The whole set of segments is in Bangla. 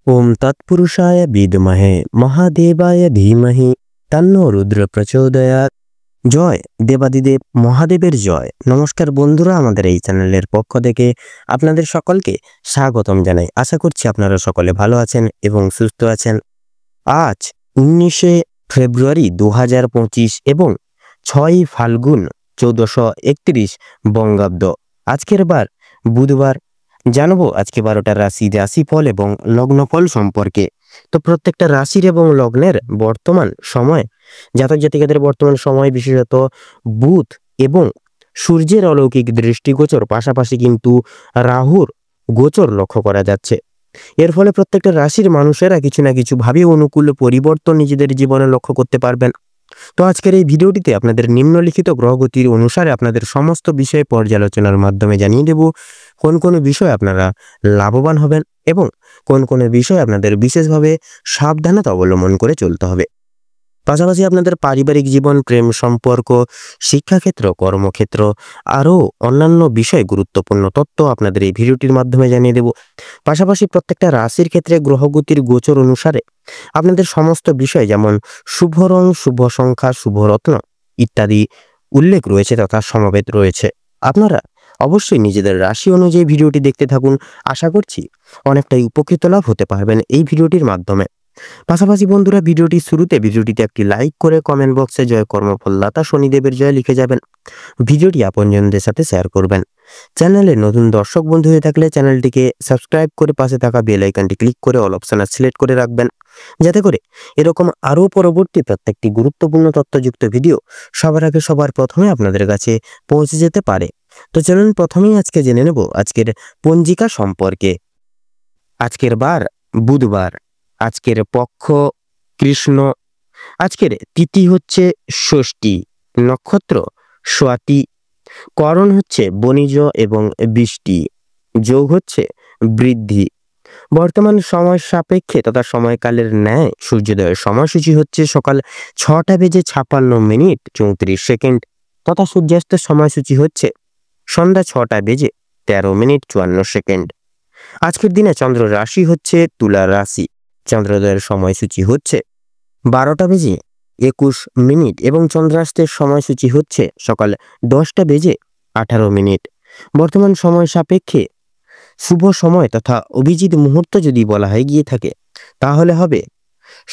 ওম তৎপুরুষায় বিদ্মহে মহাদেবায় ধীমহি তন্নো রুদ্র প্রচোদয়াৎ। জয় দেবাদিদেব মহাদেবের জয়। নমস্কার বন্ধুরা, আমাদের এই চ্যানেলের পক্ষ থেকে আপনাদের সকলকে স্বাগতম জানাই। আশা করছি আপনারা সকলে ভালো আছেন এবং সুস্থ আছেন। আজ 19শে ফেব্রুয়ারি 2025 এবং 6ই ফাল্গুন 1431 বঙ্গাব্দ। আজকের বার বুধবার। জানবো আজকে 12টা রাশিফল এবং লগ্নফল সম্পর্কে। তো প্রত্যেকটা রাশির এবং লগ্নের বর্তমান সময়, জাতক জাতিকাদের বর্তমান সময় বিশেষত বুধ এবং সূর্যের অলৌকিক দৃষ্টিগোচর, পাশাপাশি কিন্তু রাহুর গোচর লক্ষ্য করা যাচ্ছে। এর ফলে প্রত্যেকটা রাশির মানুষেরা কিছু না কিছু ভাবে অনুকূল পরিবর্তন নিজেদের জীবনে লক্ষ্য করতে পারবেন। তো আজকের এই ভিডিওটিতে আপনাদের নিম্নলিখিত গ্রহগতির অনুসারে আপনাদের সমস্ত বিষয়ে পর্যালোচনার মাধ্যমে জানিয়ে দেব কোন কোন বিষয়ে আপনারা লাভবান হবেন এবং কোন কোন বিষয়ে আপনাদের বিশেষভাবে সাবধানতা অবলম্বন করে চলতে হবে। পাশাপাশি আপনাদের পারিবারিক জীবন, প্রেম সম্পর্ক, শিক্ষাক্ষেত্র, কর্মক্ষেত্র আরও অন্যান্য বিষয়ে গুরুত্বপূর্ণ তথ্য আপনাদের এই ভিডিওটির মাধ্যমে জানিয়ে দেব। পাশাপাশি প্রত্যেকটা রাশির ক্ষেত্রে গ্রহগতির গোচর অনুসারে আপনাদের সমস্ত বিষয়, যেমন শুভ রং, শুভ সংখ্যা, শুভ রত্ন ইত্যাদি উল্লেখ রয়েছে তথা সমাবেত রয়েছে। আপনারা অবশ্যই নিজেদের রাশি অনুযায়ী ভিডিওটি দেখতে থাকুন। আশা করছি অনেকটাই উপকৃত লাভ হতে পারবেন এই ভিডিওটির মাধ্যমে। পাশাপাশি বন্ধুরা, ভিডিওটির শুরুতে ভিডিওটিতে একটি লাইক করে কমেন্ট বক্সে জয় কর্মফলদাতা শনিদেবের জয় লিখে যাবেন। ভিডিওটি আপনজনদের সাথে শেয়ার করবেন। চ্যানেলে নতুন দর্শক বন্ধু হয়ে থাকলে চ্যানেলটিকে সাবস্ক্রাইব করে পাশে থাকা বেল আইকনটি ক্লিক করে অল অপশন সিলেক্ট করে রাখবেন, যাতে করে এরকম আরও পরবর্তী প্রত্যেকটি গুরুত্বপূর্ণ তথ্যযুক্ত ভিডিও সবার আগে সবার প্রথমে আপনাদের কাছে পৌঁছে যেতে পারে। তো চলুন প্রথমেই আজকে জেনে নেব আজকের পঞ্জিকা সম্পর্কে। আজকের বার বুধবার, আজকের পক্ষ কৃষ্ণ, আজকের তিথি হচ্ছে ষষ্ঠী, নক্ষত্র স্বাতি, করণ হচ্ছে বণিজ এবং বৃষ্টি, যোগ হচ্ছে বৃদ্ধি। বর্তমান সময় সাপেক্ষে তথা সময়কালের ন্যায় সূর্যোদয়ের সময়সূচি হচ্ছে সকাল 6:56 তথা সূর্যাস্তের সময়সূচি হচ্ছে সন্ধ্যা 6:13 আজকের দিনে চন্দ্র রাশি হচ্ছে তুলা রাশি। চন্দ্রোদয়ের সময়সূচি হচ্ছে 12:21 এবং চন্দ্রাস্তের সময়সূচি হচ্ছে সকাল 10:18। বর্তমান সময় সাপেক্ষে শুভ সময় তথা অভিজিৎ মুহূর্ত যদি বলা হয় গিয়ে থাকে, তাহলে হবে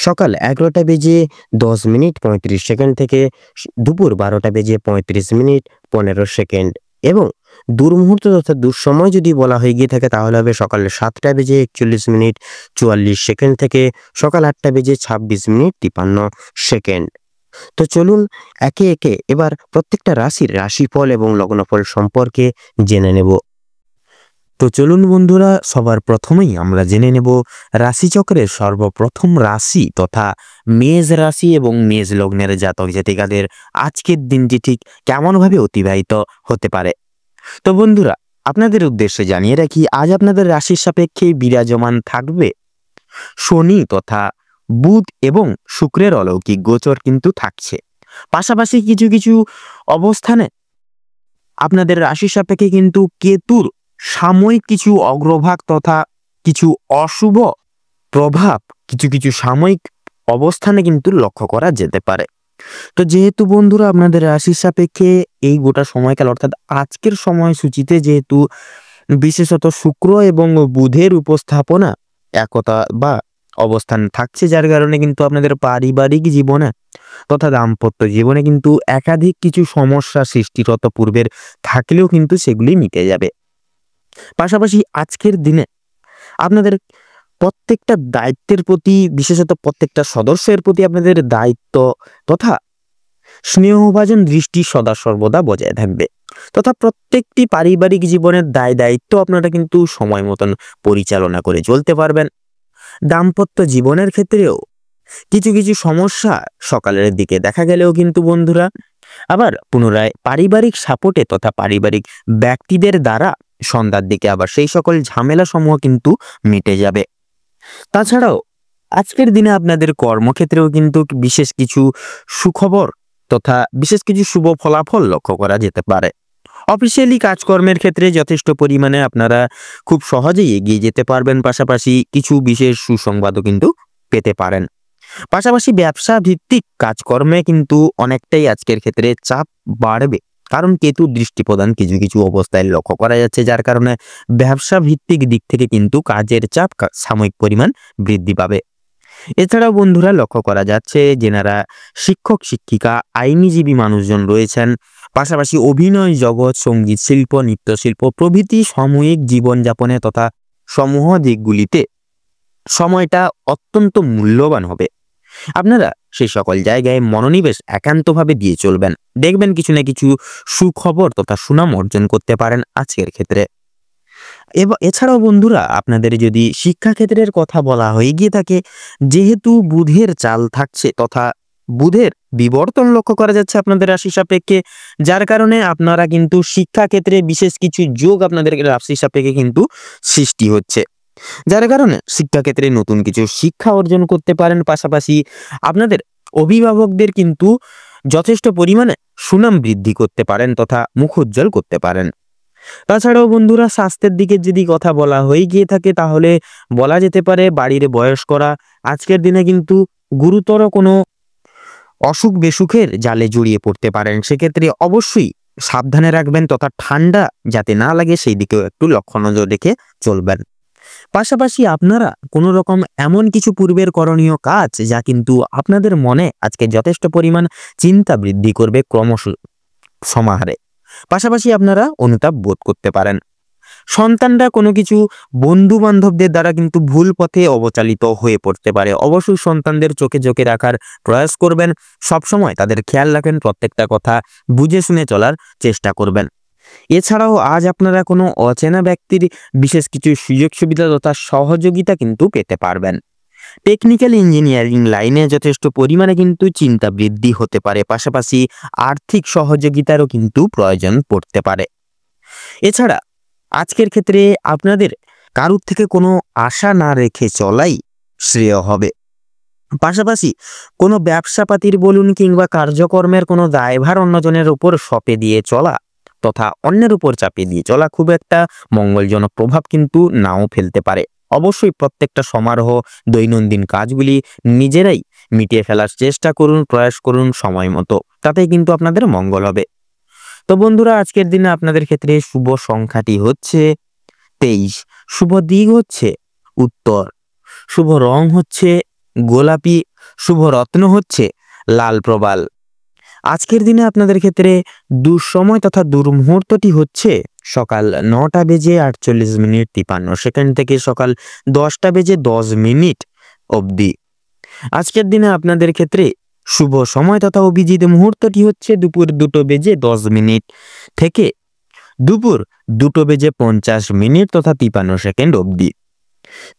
সকাল 11:10:35 থেকে দুপুর 12:35 এবং দুর্মুহূর্ত তথা দুঃসময় যদি বলা হয়ে গিয়ে থাকে, তাহলে হবে সকাল 7:41:44 থেকে সকাল 8:26:53। তো চলুন একে একে এবার প্রত্যেকটা রাশির রাশিফল এবং লগ্নফল সম্পর্কে জেনে নেব। তো চলুন বন্ধুরা, সবার প্রথমেই আমরা জেনে নেব রাশিচক্রের সর্বপ্রথম রাশি তথা মেষ রাশি এবং মেষ লগ্নের জাতক জাতিকাদের আজকের দিনটি ঠিক কেমনভাবে অতিবাহিত হতে পারে। তো বন্ধুরা, আপনাদের উদ্দেশ্যে জানিয়ে রাখি, আজ আপনাদের রাশির সাপেক্ষে বিরাজমান থাকবে শনি তথা বুধ এবং শুক্রের অলৌকিক গোচর কিন্তু থাকছে। পাশাপাশি কিছু কিছু অবস্থানে আপনাদের রাশির সাপেক্ষে কিন্তু কেতুর সাময়িক কিছু অগ্রভাগ তথা কিছু অশুভ প্রভাব কিছু কিছু সাময়িক অবস্থানে কিন্তু লক্ষ্য করা যেতে পারে। তো যেহেতু বন্ধুরা আপনাদের রাশির সাপেক্ষে এই গোটা সময়কাল অর্থাৎ আজকের সময়সূচিতে যেহেতু বিশেষত শুক্র এবং বুধের উপস্থাপনা একতা বা অবস্থান থাকছে, যার কারণে কিন্তু আপনাদের পারিবারিক জীবনে তথা দাম্পত্য জীবনে কিন্তু একাধিক কিছু সমস্যা সৃষ্টিরত পূর্বের থাকলেও কিন্তু সেগুলি মিটে যাবে। পাশাপাশি আজকের দিনে আপনাদের প্রত্যেকটা দায়িত্বের প্রতি, বিশেষত প্রত্যেকটা সদস্যের প্রতি আপনাদের দায়িত্ব তথা স্নেহভাজন দৃষ্টি সদা সর্বদা বজায় থাকবে, তথা প্রত্যেকটি পারিবারিক জীবনের দায় দায়িত্ব আপনারা কিন্তু সময় মতন পরিচালনা করে চলতে পারবেন। দাম্পত্য জীবনের ক্ষেত্রেও কিছু কিছু সমস্যা সকালের দিকে দেখা গেলেও কিন্তু বন্ধুরা আবার পুনরায় পারিবারিক সাপোর্টে তথা পারিবারিক ব্যক্তিদের দ্বারা সন্ধ্যার দিকে আবার সেই সকল ঝামেলা সমূহ কিন্তু মিটে যাবে। তাছাড়াও আজকের দিনে আপনাদের কর্মক্ষেত্রেও কিন্তু বিশেষ কিছু সুখবর তথা বিশেষ কিছু শুভ ফলাফল লক্ষ্য করা যেতে পারে। অফিসিয়ালি কাজকর্মের ক্ষেত্রে যথেষ্ট পরিমাণে আপনারা খুব সহজেই এগিয়ে যেতে পারবেন, পাশাপাশি কিছু বিশেষ সুসংবাদও কিন্তু পেতে পারেন। পাশাপাশি ব্যবসা ভিত্তিক কাজকর্মে কিন্তু অনেকটাই আজকের ক্ষেত্রে চাপ বাড়বে, কারণ কেতুর দৃষ্টি প্রদান কিছু কিছু অবস্থায় লক্ষ্য করা যাচ্ছে, যার কারণে ব্যবসা ভিত্তিক দিক থেকে কিন্তু কাজের চাপ সাময়িক পরিমাণ বৃদ্ধি পাবে। এছাড়াও বন্ধুরা লক্ষ্য করা যাচ্ছে যেনারা শিক্ষক শিক্ষিকা আইনজীবী মানুষজন রয়েছেন, পাশাপাশি অভিনয় জগৎ, সঙ্গীত শিল্প, নৃত্যশিল্প প্রভৃতি সাময়িক জীবনযাপনে তথা সমূহ দিকগুলিতে সময়টা অত্যন্ত মূল্যবান হবে। আপনারা সেই সকল জায়গায় মনোনিবেশ একান্তভাবে দিয়ে চলবেন, দেখবেন কিছু না কিছু সুখবর তথা সুনাম অর্জন করতে পারেন আজকের ক্ষেত্রে। এছাড়াও বন্ধুরা আপনাদের যদি শিক্ষাক্ষেত্রের কথা বলা হয়ে গিয়ে থাকে, যেহেতু বুধের চাল থাকছে তথা বুধের বিবর্তন লক্ষ্য করা যাচ্ছে আপনাদের রাশি সাপেক্ষে, যার কারণে আপনারা কিন্তু শিক্ষাক্ষেত্রে বিশেষ কিছু যোগ আপনাদের রাশি সাপেক্ষে কিন্তু সৃষ্টি হচ্ছে, যার কারণে শিক্ষাক্ষেত্রে নতুন কিছু শিক্ষা অর্জন করতে পারেন। পাশাপাশি আপনাদের অভিভাবকদের কিন্তু যথেষ্ট পরিমাণে সুনাম বৃদ্ধি করতে পারেন তথা মুখ উজ্জ্বল করতে পারেন। তাছাড়াও বন্ধুরা স্বাস্থ্যের দিকে যদি কথা বলা হয়ে গিয়ে থাকে, তাহলে বলা যেতে পারে বাড়ির বয়স্করা আজকের দিনে কিন্তু গুরুতর কোনো অসুখ বেসুখের জালে জড়িয়ে পড়তে পারেন। সেক্ষেত্রে অবশ্যই সাবধানে রাখবেন তথা ঠান্ডা যাতে না লাগে সেই দিকেও একটু লক্ষ্য নজর রেখে চলবেন। পাশাপাশি আপনারা কোনো রকম এমন কিছু পূর্বের করণীয় কাজ যা কিন্তু আপনাদের মনে আজকে যথেষ্ট পরিমাণ চিন্তা বৃদ্ধি করবে ক্রমশ সমাহারে, পাশাপাশি আপনারা অনুতাপ বোধ করতে পারেন। সন্তানরা কোনো কিছু বন্ধু বান্ধবদের দ্বারা কিন্তু ভুল পথে অবচালিত হয়ে পড়তে পারে, অবশ্যই সন্তানদের চোখে চোখে রাখার প্রয়াস করবেন, সবসময় তাদের খেয়াল রাখেন, প্রত্যেকটা কথা বুঝে শুনে চলার চেষ্টা করবেন। এছাড়াও আজ আপনারা কোনো অচেনা ব্যক্তির বিশেষ কিছু সুযোগ সুবিধা তথা সহযোগিতা কিন্তু পেতে পারবেন। টেকনিক্যাল ইঞ্জিনিয়ারিং লাইনে যথেষ্ট পরিমাণে কিন্তু চিন্তা বৃদ্ধি হতে পারে, পাশাপাশি আর্থিক সহযোগিতারও কিন্তু প্রয়োজন পড়তে পারে। এছাড়া আজকের ক্ষেত্রে আপনাদের কারুর থেকে কোনো আশা না রেখে চলাই শ্রেয় হবে। পাশাপাশি কোনো ব্যবসাপাতির বলুন কিংবা কার্যকর্মের কোনো দায়ভার অন্যজনের উপর সঁপে দিয়ে চলা তথা অন্যের উপর চাপিয়ে দিয়ে চলা খুব একটা মঙ্গলজনক প্রভাব কিন্তু নাও ফেলতে পারে। অবশ্যই প্রত্যেকটা সমারোহ দৈনন্দিন কাজগুলি নিজেরাই মিটিয়ে ফেলার চেষ্টা করুন, প্রয়াস করুন সময় মতো, তাতেই কিন্তু আপনাদের মঙ্গল হবে। তো বন্ধুরা আজকের দিনে আপনাদের ক্ষেত্রে শুভ সংখ্যাটি হচ্ছে 23, শুভ দিক হচ্ছে উত্তর, শুভ রং হচ্ছে গোলাপি, শুভ রত্ন হচ্ছে লাল প্রবাল। আজকের দিনে আপনাদের ক্ষেত্রে দুঃসময় তথা দুর্মুহূর্তটি হচ্ছে সকাল 9টা বেজে 48 মিনিট 53 সেকেন্ড থেকে সকাল 10টা বেজে 10 মিনিট অবধি। আজকের দিনে আপনাদের ক্ষেত্রে শুভ সময় তথা অভিজিৎ মুহূর্তটি হচ্ছে দুপুর 2টো বেজে 10 মিনিট থেকে দুপুর 2টো বেজে 50 মিনিট তথা 53 সেকেন্ড অবধি।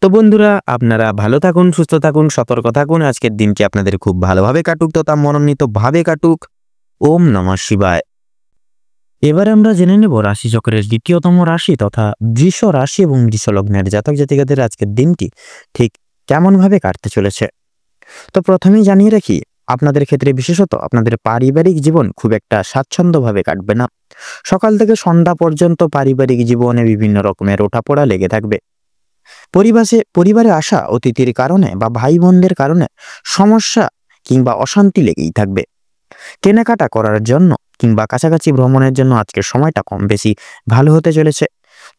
তো বন্ধুরা আপনারা ভালো থাকুন, সুস্থ থাকুন, সতর্ক থাকুন। আজকের দিনটি আপনাদের খুব ভালোভাবে কাটুক তথা মনোনীত ভাবে কাটুক। ওম নমঃ শিবায়। এবার আমরা জেনে নেব রাশিচক্রের দ্বিতীয়তম রাশি তথা বৃষ রাশি এবং বৃষ লগ্নের জাতক জাতিকাদের আজকের দিনটি ঠিক কেমন ভাবে কাটতে চলেছে। তো প্রথমেই জানিয়ে রাখি আপনাদের ক্ষেত্রে বিশেষত আপনাদের পারিবারিক জীবন খুব একটা স্বাচ্ছন্দ্যভাবে কাটবে না। সকাল থেকে সন্ধ্যা পর্যন্ত পারিবারিক জীবনে বিভিন্ন রকমের ওঠাপড়া লেগে থাকবে। পরিবারে আসা অতিথির কারণে বা ভাই বোনদের কারণে সমস্যা কিংবা অশান্তি লেগেই থাকবে। কেনাকাটা করার জন্য কিংবা কাছাকাছি ভ্রমণের জন্য আজকের সময়টা কম বেশি ভালো হতে চলেছে,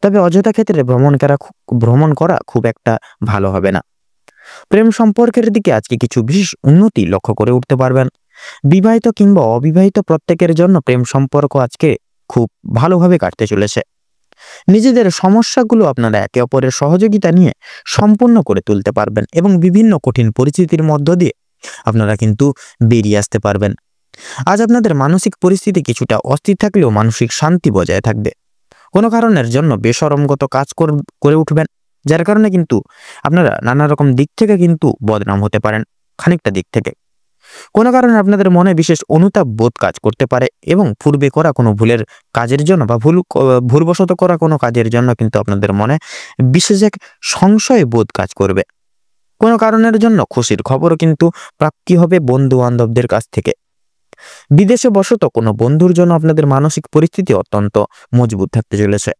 তবে অযথা ক্ষেত্রে ভ্রমণ করা খুব একটা ভালো হবে না। প্রেম সম্পর্কের দিকে আজকে কিছু বিশেষ উন্নতি লক্ষ্য করে উঠতে পারবেন। বিবাহিত কিংবা অবিবাহিত প্রত্যেকের জন্য প্রেম সম্পর্ক আজকে খুব ভালোভাবে কাটতে চলেছে। নিজেদের সমস্যাগুলো আপনারা একে অপরের সহযোগিতা নিয়ে সম্পূর্ণ করে তুলতে পারবেন এবং বিভিন্ন কঠিন পরিস্থিতির মধ্য দিয়ে আপনারা কিন্তু বেরিয়ে আসতে পারবেন। আজ আপনাদের মানসিক পরিস্থিতি কিছুটা অস্থির থাকলেও মানসিক শান্তি বজায় থাকবে। কোনো কারণের জন্য বেশরমগত কাজ করে উঠবেন, যার কারণে কিন্তু আপনারা নানা রকম দিক থেকে কিন্তু বদনাম হতে পারেন। খানিকটা দিক থেকে কোনো কারণে আপনাদের মনে বিশেষ অনুতাপ বোধ কাজ করতে পারে এবং পূর্বে করা কোনো ভুলের কাজের জন্য বা ভুলবশত করা কোনো কাজের জন্য কিন্তু আপনাদের মনে বিশেষ এক সংশয় বোধ কাজ করবে। কোনো কারণের জন্য খুশির খবরও কিন্তু প্রাপ্তি হবে বন্ধু বান্ধবদের কাছ থেকে। বিদেশে বসত কোনো বন্ধুর জন্য আপনাদের মানসিক পরিস্থিতি অত্যন্ত মজবুত থাকতে চলেছে।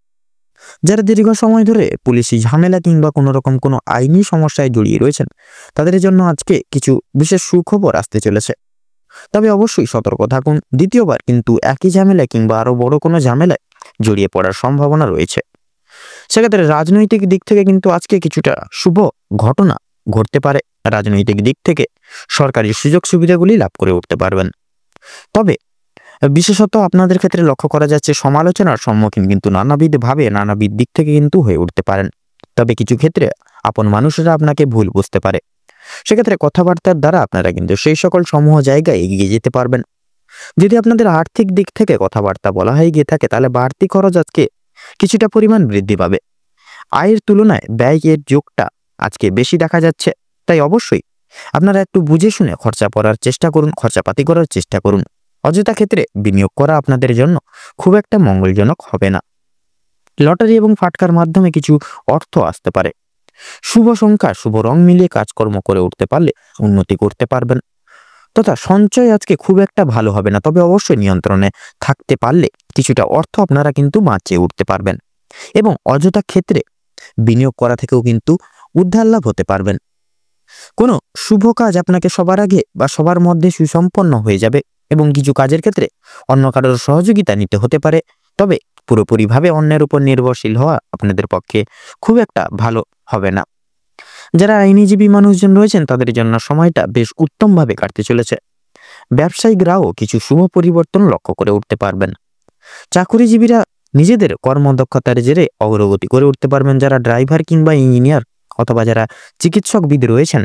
যারা দীর্ঘ সময় ধরে পুলিশি ঝামেলা কিংবা কোনো রকম কোনো আইনি সমস্যায় জড়িয়ে রয়েছেন, তাদের জন্য আজকে কিছু বিশেষ সুখবর আসতে চলেছে। তবে অবশ্যই সতর্ক থাকুন, দ্বিতীয়বার কিন্তু একই ঝামেলা কিংবা আরো বড় কোনো ঝামেলায় জড়িয়ে পড়ার সম্ভাবনা রয়েছে। সেক্ষেত্রে রাজনৈতিক দিক থেকে কিন্তু আজকে কিছুটা শুভ ঘটনা ঘটতে পারে। রাজনৈতিক দিক থেকে সরকারি সুযোগ সুবিধাগুলি লাভ করে উঠতে পারবেন। তবে বিশেষত আপনাদের ক্ষেত্রে লক্ষ্য করা যাচ্ছে সমালোচনার সম্মুখীন কিন্তু নানাবিধ দিক থেকে কিন্তু হয়ে উঠতে পারেন। তবে কিছু ক্ষেত্রে আপন মানুষেরা আপনাকে ভুল বুঝতে পারে। সেক্ষেত্রে কথাবার্তার দ্বারা আপনারা কিন্তু সেই সকল সমূহ জায়গায় এগিয়ে যেতে পারবেন। যদি আপনাদের আর্থিক দিক থেকে কথাবার্তা বলা হয়ে গিয়ে থাকে, তাহলে বাড়তি খরচ আজকে কিছুটা পরিমাণ বৃদ্ধি পাবে। আয়ের তুলনায় ব্যয়ের যোগটা আজকে বেশি দেখা যাচ্ছে। তাই অবশ্যই আপনারা একটু বুঝে শুনে খরচাপাতি করার চেষ্টা করুন। অযথা ক্ষেত্রে বিনিয়োগ করা আপনাদের জন্য খুব একটা মঙ্গলজনক হবে না। লটারি এবং ফাটকার মাধ্যমে কিছু অর্থ আসতে পারে। শুভ সংখ্যা, শুভ রং মিলিয়ে কাজকর্ম করে উঠতে পারলে উন্নতি করতে পারবেন। তথা সঞ্চয় আজকে খুব একটা ভালো হবে না, তবে অবশ্যই নিয়ন্ত্রণে থাকতে পারলে কিছুটা অর্থ আপনারা কিন্তু বাঁচিয়ে উঠতে পারবেন এবং অযথা ক্ষেত্রে বিনিয়োগ করা থেকেও কিন্তু উদ্ধার লাভ হতে পারবেন। কোনো শুভ কাজ আপনাকে সবার আগে বা সবার মধ্যে সুসম্পন্ন হয়ে যাবে এবং কিছু কাজের ক্ষেত্রে অন্য কারোর সহযোগিতা নিতে হতে পারে। তবে পুরোপুরিভাবে অন্যের উপর নির্ভরশীল হওয়া আপনাদের পক্ষে খুব একটা ভালো হবে না। যারা আইনজীবী মানুষজন রয়েছেন, তাদের জন্য সময়টা বেশ উত্তমভাবে কাটতে চলেছে। ব্যবসায়িকরাও কিছু শুভ পরিবর্তন লক্ষ্য করে উঠতে পারবেন। চাকুরিজীবীরা নিজেদের কর্মদক্ষতার জেরে অগ্রগতি করে উঠতে পারবেন। যারা ড্রাইভার কিংবা ইঞ্জিনিয়ার অথবা যারা চিকিৎসকবিদ রয়েছেন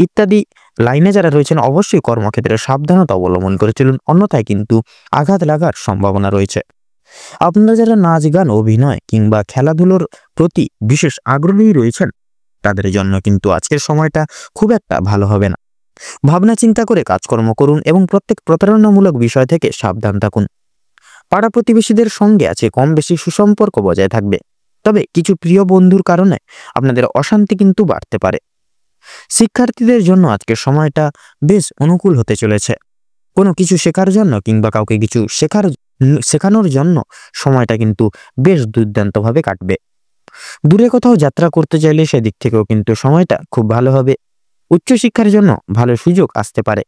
ইত্যাদি লাইনে যারা রয়েছেন, অবশ্যই কর্মক্ষেত্রে সাবধানতা অবলম্বন করে চলুন, অন্যথায় কিন্তু আঘাত লাগার সম্ভাবনা রয়েছে। আপনারা যারা নাচ গান, অভিনয় কিংবা খেলাধুলোর প্রতি বিশেষ আগ্রহী রয়েছেন, তাদের জন্য কিন্তু আজকের সময়টা খুব একটা ভালো হবে না। ভাবনা চিন্তা করে কাজকর্ম করুন এবং প্রত্যেক প্রতারণামূলক বিষয় থেকে সাবধান থাকুন। পাড়া প্রতিবেশীদের সঙ্গে আছে কম বেশি সুসম্পর্ক বজায় থাকবে। তবে কিছু প্রিয় বন্ধুর কারণে আপনাদের অশান্তি কিন্তু বাড়তে পারে। শিক্ষার্থীদের জন্য আজকের সময়টা বেশ অনুকূল হতে চলেছে। কোনো কিছু শেখার জন্য কিংবা কাউকে কিছু শেখানোর জন্য সময়টা কিন্তু বেশ দুর্দান্তভাবে কাটবে। দূরে কোথাও যাত্রা করতে চাইলে সেদিক থেকেও কিন্তু সময়টা খুব ভালো হবে। উচ্চশিক্ষার জন্য ভালো সুযোগ আসতে পারে।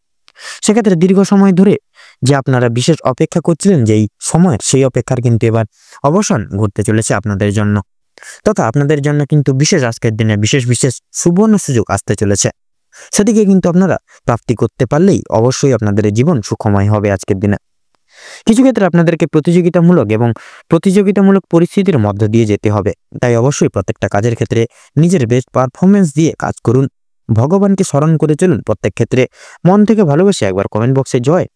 সেক্ষেত্রে দীর্ঘ সময় ধরে যে আপনারা বিশেষ অপেক্ষা করছিলেন, যেই সময়ের সেই অপেক্ষার কিন্তু এবার অবসান ঘটতে চলেছে আপনাদের জন্য। তথা আপনাদের জন্য কিন্তু বিশেষ আজকের দিনে বিশেষ সুবর্ণ সুযোগ আসতে চলেছে। সেদিকে কিন্তু আপনারা প্রাপ্তি করতে পারলেই অবশ্যই আপনাদের জীবন সুখময় হবে আজকের দিনে। কিছু ক্ষেত্রে আপনাদেরকে প্রতিযোগিতামূলক পরিস্থিতির মধ্য দিয়ে যেতে হবে। তাই অবশ্যই প্রত্যেকটা কাজের ক্ষেত্রে নিজের বেস্ট পারফরমেন্স দিয়ে কাজ করুন। ভগবানকে স্মরণ করে চলুন। প্রত্যেক ক্ষেত্রে মন থেকে ভালোবেসে একবার কমেন্ট বক্সে জয়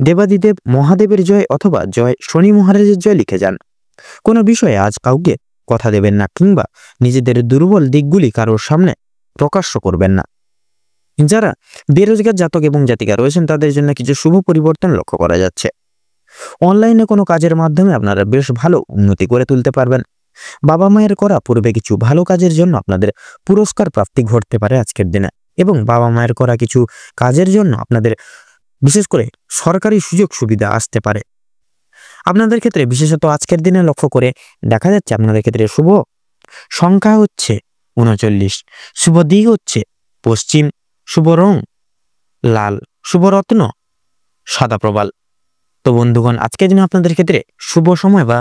দেবাদিদেব মহাদেবের জয় অথবা জয় শনি মহারাজের জয় লিখে যান। কোনো বিষয়ে আজ কাউকে কথা দেবেন না কিংবা নিজেদের দুর্বল দিকগুলি কারোর সামনে প্রকাশ্য করবেন না। যারা বেরোজগার জাতক এবং জাতিকা রয়েছেন, তাদের জন্য কিছু শুভ পরিবর্তন লক্ষ্য করা যাচ্ছে। অনলাইনে কোনো কাজের মাধ্যমে আপনারা বেশ ভালো উন্নতি করে তুলতে পারবেন। বাবা মায়ের করা পূর্বে কিছু ভালো কাজের জন্য আপনাদের পুরস্কার প্রাপ্তি ঘটতে পারে আজকের দিনে এবং বাবা মায়ের করা কিছু কাজের জন্য আপনাদের বিশেষ করে সরকারি সুযোগ সুবিধা আসতে পারে। আপনাদের ক্ষেত্রে বিশেষত আজকের দিনে লক্ষ্য করে দেখা যাচ্ছে আপনাদের ক্ষেত্রে শুভ সংখ্যা হচ্ছে 39, শুভ দিক হচ্ছে পশ্চিম, শুভ রং লাল, শুভ রত্ন সাদা প্রবাল। তো বন্ধুগণ, আজকের দিনে আপনাদের ক্ষেত্রে শুভ সময় বা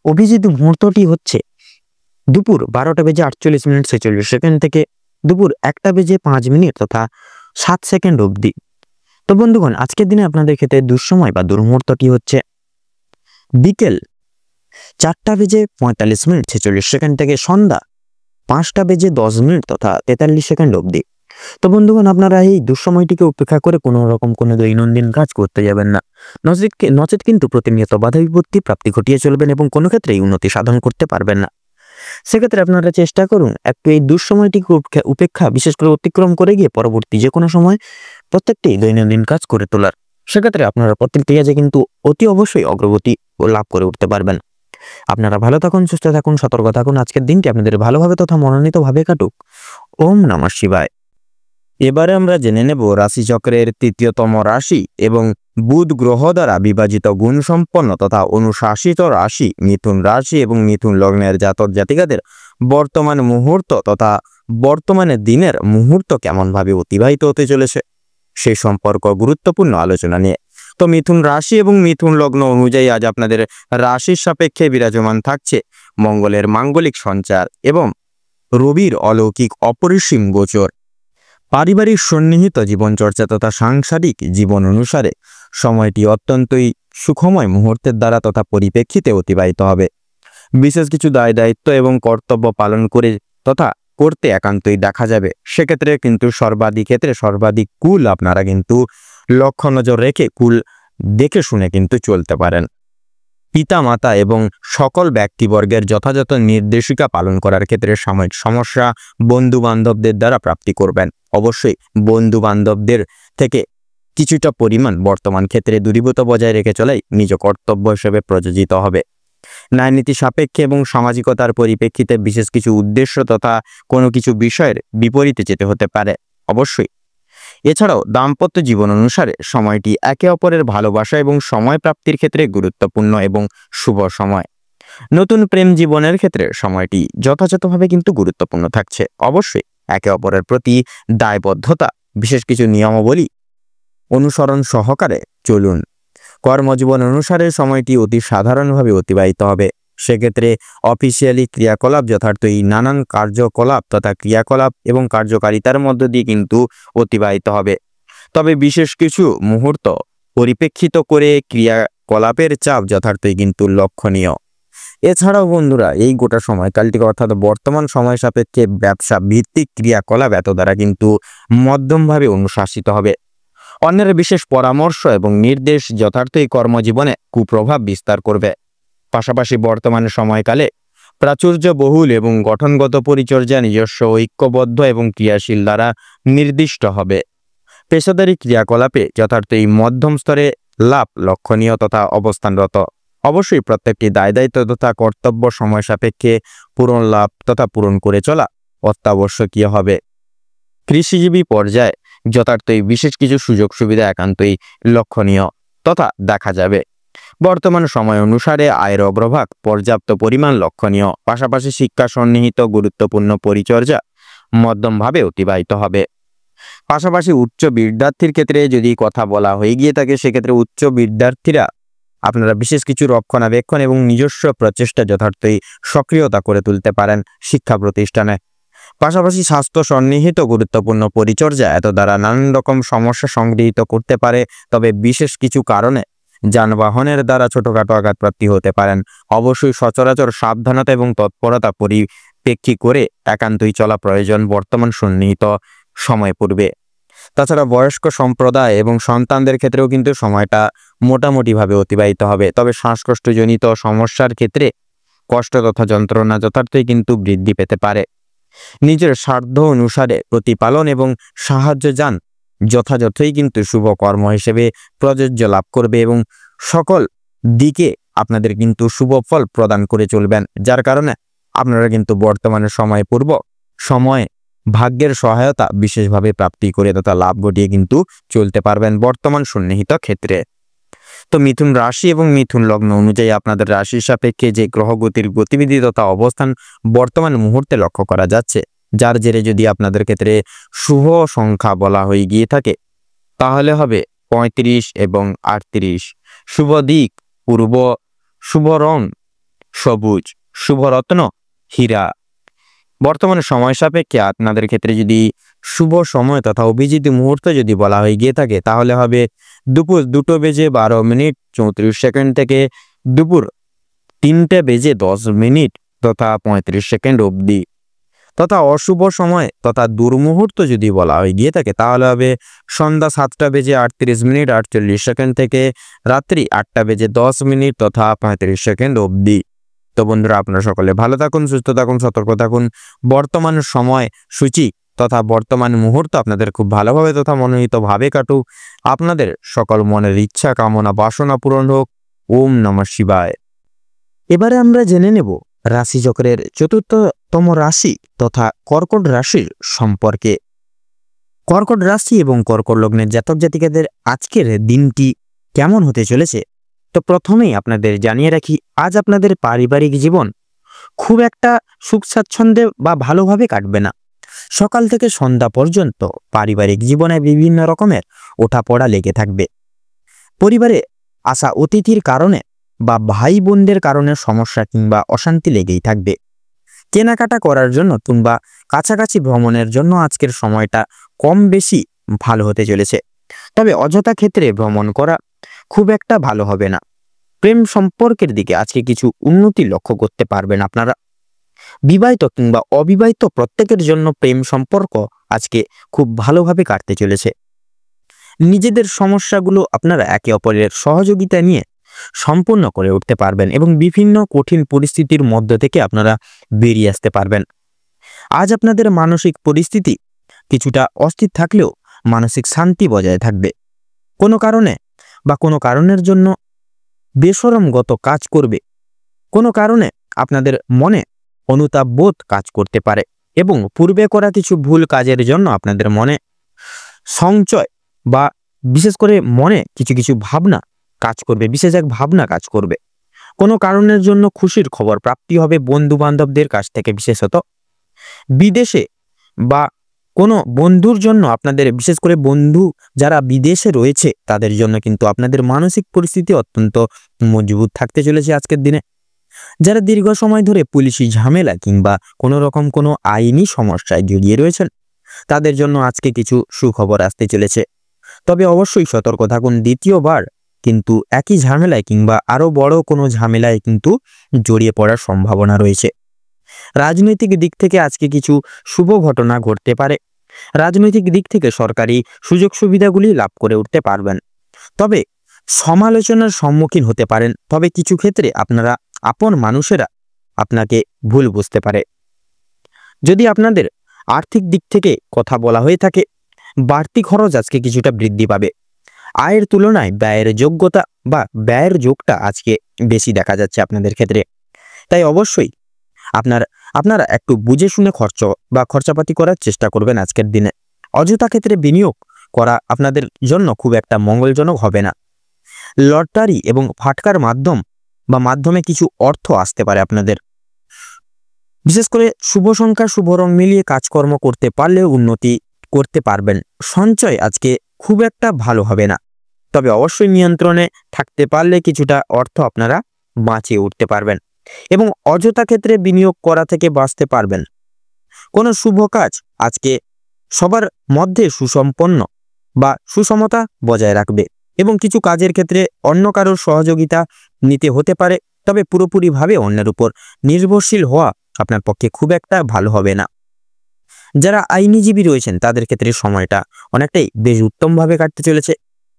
অভিজিৎ মুহূর্তটি হচ্ছে দুপুর 12:48:46 থেকে দুপুর 1:05 তথা 7 সেকেন্ড অবধি। তো বন্ধুগণ, আজকের দিনে আপনাদের ক্ষেত্রে দুঃসময় বা দুর্মুহূর্তটি হচ্ছে বিকেল 4:45:46 থেকে সন্ধ্যা 5:10 তথা 43 সেকেন্ড অবধি। তো বন্ধুগণ, আপনারা এই দুঃসময়টিকে উপেক্ষা করে কোনো রকম কোনো দৈনন্দিন কাজ করতে যাবেন না। নচেত কিন্তু প্রতিনিয়ত বাধা বিপত্তি প্রাপ্তি ঘটিয়ে চলবেন এবং কোনো ক্ষেত্রেই উন্নতি সাধন করতে পারবেন না। সেক্ষেত্রে আপনারা চেষ্টা করুন একটু এই দুঃসময়টিকে উপেক্ষা বিশেষ করে অতিক্রম করে গিয়ে পরবর্তী যে কোনো সময় প্রত্যেকটি দৈনন্দিন কাজ করে তোলার। সেক্ষেত্রে আপনারা প্রত্যেকটি কাজে কিন্তু অতি অবশ্যই অগ্রগতি লাভ করে উঠতে পারবেন। আপনারা ভালো থাকুন, সুস্থ থাকুন, সতর্ক থাকুন। আজকের দিনটি আপনাদের ভালোভাবে তথা মনোনীতভাবে কাটুক। ওম নমঃ শিবায়। এবারে আমরা জেনে নেব রাশিচক্রের 3য়তম রাশি এবং বুধ গ্রহ দ্বারা বিভাজিত গুণসম্পন্ন তথা অনুশাসিত রাশি মিথুন রাশি এবং মিথুন লগ্নের জাতক জাতিকাদের বর্তমান মুহূর্ত তথা বর্তমানে দিনের মুহূর্ত কেমনভাবে অতিবাহিত হতে চলেছে সেই সম্পর্ক গুরুত্বপূর্ণ আলোচনা নিয়ে। তো মিথুন রাশি এবং মিথুন লগ্ন অনুযায়ী আজ আপনাদের রাশির সাপেক্ষে বিরাজমান থাকছে মঙ্গলের মাঙ্গলিক সঞ্চার এবং রবির অলৌকিক অপরিসীম গোচর। পারিবারিক সন্নিহিত জীবনচর্চা তথা সাংসারিক জীবন অনুসারে সময়টি অত্যন্তই সুখময় মুহূর্তের দ্বারা তথা পরিপ্রেক্ষিতে অতিবাহিত হবে। বিশেষ কিছু দায় দায়িত্ব এবং কর্তব্য পালন করে তথা করতে একান্তই দেখা যাবে। সেক্ষেত্রে কিন্তু সর্বাধিক কুল আপনারা কিন্তু লক্ষ্য নজর রেখে কুল দেখে শুনে কিন্তু চলতে পারেন। পিতা মাতা এবং সকল ব্যক্তিবর্গের যথাযথ নির্দেশিকা পালন করার ক্ষেত্রে সাময়িক সমস্যা বন্ধু বান্ধবদের দ্বারা প্রাপ্তি করবেন। অবশ্যই বন্ধু বান্ধবদের থেকে কিছুটা পরিমাণ বর্তমান ক্ষেত্রে দূরীভূত বজায় রেখে চলাই নিজ কর্তব্য হিসেবে প্রযোজিত হবে। ন্যায়নীতি সাপেক্ষে এবং সামাজিকতার পরিপ্রেক্ষিতে বিশেষ কিছু উদ্দেশ্য তথা কোনো কিছু বিষয়ের বিপরীতে যেতে হতে পারে। অবশ্যই এছাড়াও দাম্পত্য জীবন অনুসারে সময়টি একে অপরের ভালোবাসা এবং সময় প্রাপ্তির ক্ষেত্রে গুরুত্বপূর্ণ এবং শুভ সময়। নতুন প্রেম জীবনের ক্ষেত্রে সময়টি যথাযথভাবে কিন্তু গুরুত্বপূর্ণ থাকছে। অবশ্যই একে অপরের প্রতি দায়বদ্ধতা বিশেষ কিছু নিয়মাবলী অনুসরণ সহকারে চলুন। কর্মজীবন অনুসারে সময়টি অতি সাধারণভাবে অতিবাহিত হবে। সেক্ষেত্রে অফিসিয়ালি ক্রিয়াকলাপ যথার্থই নানান কার্যকলাপ তথা ক্রিয়াকলাপ এবং কার্যকারিতার মধ্য দিয়ে কিন্তু অতিবাহিত হবে। তবে বিশেষ কিছু মুহূর্ত পরিপ্রেক্ষিত করে ক্রিয়াকলাপের চাপ যথার্থই কিন্তু লক্ষণীয়। এছাড়াও বন্ধুরা এই গোটা সময়কালটিকে অর্থাৎ বর্তমান সময় সাপেক্ষে ব্যবসা ভিত্তিক ক্রিয়াকলাপ এত দ্বারা কিন্তু মধ্যমভাবে অনুশাসিত হবে। অন্যের বিশেষ পরামর্শ এবং নির্দেশ যথার্থই কর্মজীবনে কুপ্রভাব বিস্তার করবে। পাশাপাশি বর্তমান সময়কালে প্রাচুর্যবহুল এবং গঠনগত পরিচর্যা নিজস্ব ঐক্যবদ্ধ এবং ক্রিয়াশীল দ্বারা নির্দিষ্ট হবে। পেশাদারী ক্রিয়াকলাপে যথার্থই মধ্যম স্তরে লাভ লক্ষণীয় তথা অবস্থানরত। অবশ্যই প্রত্যেকটি দায় দায়িত্ব তথা কর্তব্য সময় সাপেক্ষে পূরণ করে চলা অত্যাবশ্যকীয় হবে। কৃষিজীবী পর্যায়ে যথার্থই বিশেষ কিছু সুযোগ সুবিধা একান্তই লক্ষণীয় তথা দেখা যাবে। বর্তমান সময় অনুসারে আয়ের অগ্রভাগ পর্যাপ্ত পরিমাণ লক্ষণীয়। পাশাপাশি শিক্ষা সন্নিহিত গুরুত্বপূর্ণ পরিচর্যা মধ্যমভাবে অতিবাহিত হবে। পাশাপাশি উচ্চ বিদ্যার্থীর ক্ষেত্রে যদি কথা বলা হয়ে গিয়ে থাকে সেক্ষেত্রে উচ্চ বিদ্যার্থীরা আপনারা বিশেষ কিছু রক্ষণাবেক্ষণ এবং নিজস্ব প্রচেষ্টা যথার্থই সক্রিয়তা করে তুলতে পারেন শিক্ষা প্রতিষ্ঠানে। পাশাপাশি স্বাস্থ্য সন্নিহিত গুরুত্বপূর্ণ পরিচর্যা এত দ্বারা নানান রকম সমস্যা সংগৃহীত করতে পারে। তবে বিশেষ কিছু কারণে যানবাহনের দ্বারা ছোটখাটো আঘাতপ্রাপ্তি হতে পারেন। অবশ্যই সচরাচর সাবধানতা এবং তৎপরতা পরিপ্রেক্ষী করে একান্তই চলা প্রয়োজন বর্তমান সন্নিহিত সময় পূর্বে। তাছাড়া বয়স্ক সম্প্রদায় এবং সন্তানদের ক্ষেত্রেও কিন্তু সময়টা মোটামুটিভাবে অতিবাহিত হবে। তবে শ্বাসকষ্টজনিত সমস্যার ক্ষেত্রে কষ্ট তথা যন্ত্রণা যথার্থই কিন্তু বৃদ্ধি পেতে পারে। নিজের স্বার্থ অনুসারে প্রতিপালন এবং সাহায্য যান যথাযথই কিন্তু শুভ কর্ম হিসেবে প্রযোজ্য লাভ করবে এবং সকল দিকে আপনাদের কিন্তু শুভ ফল প্রদান করে চলবেন। যার কারণে আপনারা কিন্তু বর্তমানে সময় ভাগ্যের সহায়তা বিশেষভাবে প্রাপ্তি করে তথা লাভ ঘটিয়ে কিন্তু চলতে পারবেন বর্তমান সন্নিহিত ক্ষেত্রে। তো মিথুন রাশি এবং মিথুন লগ্ন অনুযায়ী আপনাদের রাশির সাপেক্ষে যে গ্রহগতির গতিবিধি তথা অবস্থান বর্তমান মুহূর্তে লক্ষ্য করা যাচ্ছে, যার জেরে যদি আপনাদের ক্ষেত্রে শুভ সংখ্যা বলা হয়ে গিয়ে থাকে তাহলে হবে 35 এবং 38। শুভ দিক পূর্ব, শুভ রং সবুজ, শুভ রত্ন হীরা। বর্তমানে সময় সাপেক্ষে আপনাদের ক্ষেত্রে যদি শুভ সময় তথা অভিজিৎ মুহূর্ত যদি বলা হয়ে গিয়ে থাকে তাহলে হবে দুপুর 2:12:34 থেকে দুপুর 3:10 তথা 35 অবধি। তথা অশুভ সময় তথা দুর্মুহূর্ত যদি বলা হয়ে গিয়ে থাকে তাহলে হবে সন্ধ্যা 7:38 থেকে রাত্রি 8:10 তথা 35 অবধি। তো বন্ধুরা আপনারা সকলে ভালো থাকুন, সুস্থ থাকুন, সতর্ক থাকুন। বর্তমান সময় সূচি তথা বর্তমান মুহূর্ত আপনাদের খুব ভালোভাবে তথা মনোনীতভাবে কাটুক। আপনাদের সকল মনের ইচ্ছা কামনা বাসনা পূরণ হোক। ওম নমঃ শিবায়। এবারে আমরা জেনে নেব রাশিচক্রের চতুর্থতম রাশি তথা কর্কট রাশির সম্পর্কে। কর্কট রাশি এবং কর্কট লগ্নের জাতক জাতিকাদের আজকের দিনটি কেমন হতে চলেছে। তো প্রথমেই আপনাদের জানিয়ে রাখি, আজ আপনাদের পারিবারিক জীবন খুব একটা সুখ স্বাচ্ছন্দ্যে বা ভালোভাবে কাটবে না। সকাল থেকে সন্ধ্যা পর্যন্ত পারিবারিক জীবনে বিভিন্ন রকমের ওঠাপড়া লেগে থাকবে। পরিবারে আসা অতিথির কারণে বা ভাই বোনদের কারণে সমস্যা কিংবা অশান্তি লেগেই থাকবে। কেনাকাটা করার জন্য কিংবা কাছাকাছি ভ্রমণের জন্য আজকের সময়টা কম বেশি ভালো হতে চলেছে। তবে অযথা ক্ষেত্রে ভ্রমণ করা খুব একটা ভালো হবে না। প্রেম সম্পর্কের দিকে আজকে কিছু উন্নতি লক্ষ্য করতে পারবেন আপনারা। বিবাহিত কিংবা অবিবাহিত প্রত্যেকের জন্য প্রেম সম্পর্ক আজকে খুব ভালোভাবে কাটতে চলেছে। নিজেদের সমস্যাগুলো আপনারা একে অপরের সহযোগিতা নিয়ে সম্পূর্ণ করে উঠতে পারবেন এবং বিভিন্ন কঠিন পরিস্থিতির মধ্য থেকে আপনারা বেরিয়ে আসতে পারবেন। আজ আপনাদের মানসিক পরিস্থিতি কিছুটা অস্থির থাকলেও মানসিক শান্তি বজায় থাকবে। কোনো কারণে বা কোনো কারণের জন্য বেশরমগত কাজ করবে। কোনো কারণে আপনাদের মনে অনুতাপ বোধ কাজ করতে পারে এবং পূর্বে করা কিছু ভুল কাজের জন্য আপনাদের মনে সংশয় বা বিশেষ করে মনে কিছু কিছু ভাবনা কাজ করবে, বিশেষ এক ভাবনা কাজ করবে। কোনো কারণের জন্য খুশির খবর প্রাপ্তি হবে বন্ধু বান্ধবদের কাছ থেকে। বিশেষত বিদেশে বা কোনো বন্ধুর জন্য আপনাদের, বিশেষ করে বন্ধু যারা বিদেশে রয়েছে তাদের জন্য কিন্তু আপনাদের মানসিক পরিস্থিতি অত্যন্ত মজবুত থাকতে চলেছে আজকের দিনে। যারা দীর্ঘ সময় ধরে পুলিশি ঝামেলা কিংবা কোনো রকম কোনো আইনি সমস্যায় জড়িয়ে রয়েছেন তাদের জন্য আজকে কিছু সুখবর আসতে চলেছে। তবে অবশ্যই সতর্ক থাকুন, দ্বিতীয়বার কিন্তু একই ঝামেলায় কিংবা আরো বড় কোনো ঝামেলায় কিন্তু জড়িয়ে পড়ার সম্ভাবনা রয়েছে। রাজনৈতিক দিক থেকে আজকে কিছু শুভ ঘটনা ঘটতে পারে। রাজনৈতিক দিক থেকে সরকারি সুযোগ সুবিধাগুলি লাভ করে উঠতে পারবেন। তবে সমালোচনার সম্মুখীন হতে পারেন। তবে কিছু ক্ষেত্রে আপনারা আপন মানুষেরা আপনাকে ভুল বুঝতে পারে। যদি আপনাদের আর্থিক দিক থেকে কথা বলা হয়ে থাকে, বাড়তি খরচ আজকে কিছুটা বৃদ্ধি পাবে। আয়ের তুলনায় ব্যয়ের যোগ্যতা বা ব্যয়ের যোগটা আজকে বেশি দেখা যাচ্ছে আপনাদের ক্ষেত্রে। তাই অবশ্যই আপনারা একটু বুঝে শুনে খরচাপাতি করার চেষ্টা করবেন আজকের দিনে। অযথা ক্ষেত্রে বিনিয়োগ করা আপনাদের জন্য খুব একটা মঙ্গলজনক হবে না। লটারি এবং ফাটকার মাধ্যমে কিছু অর্থ আসতে পারে আপনাদের। বিশেষ করে শুভ সংখ্যা শুভ রং মিলিয়ে কাজকর্ম করতে পারলে উন্নতি করতে পারবেন। সঞ্চয় আজকে খুব একটা ভালো হবে না। তবে অবশ্যই নিয়ন্ত্রণে থাকতে পারলে কিছুটা অর্থ আপনারা বাঁচিয়ে উঠতে পারবেন এবং অযথা ক্ষেত্রে বিনিয়োগ করা থেকে বাঁচতে পারবেন। কোনো শুভ কাজ আজকে সবার মধ্যে সুসম্পন্ন বা সুসমতা বজায় রাখবে এবং কিছু কাজের ক্ষেত্রে অন্য কারোর সহযোগিতা নিতে হতে পারে। তবে পুরোপুরিভাবে অন্যের উপর নির্ভরশীল হওয়া আপনার পক্ষে খুব একটা ভালো হবে না। যারা আইনজীবী রয়েছেন তাদের ক্ষেত্রে সময়টা অনেকটাই বেশ উত্তমভাবে কাটতে চলেছে।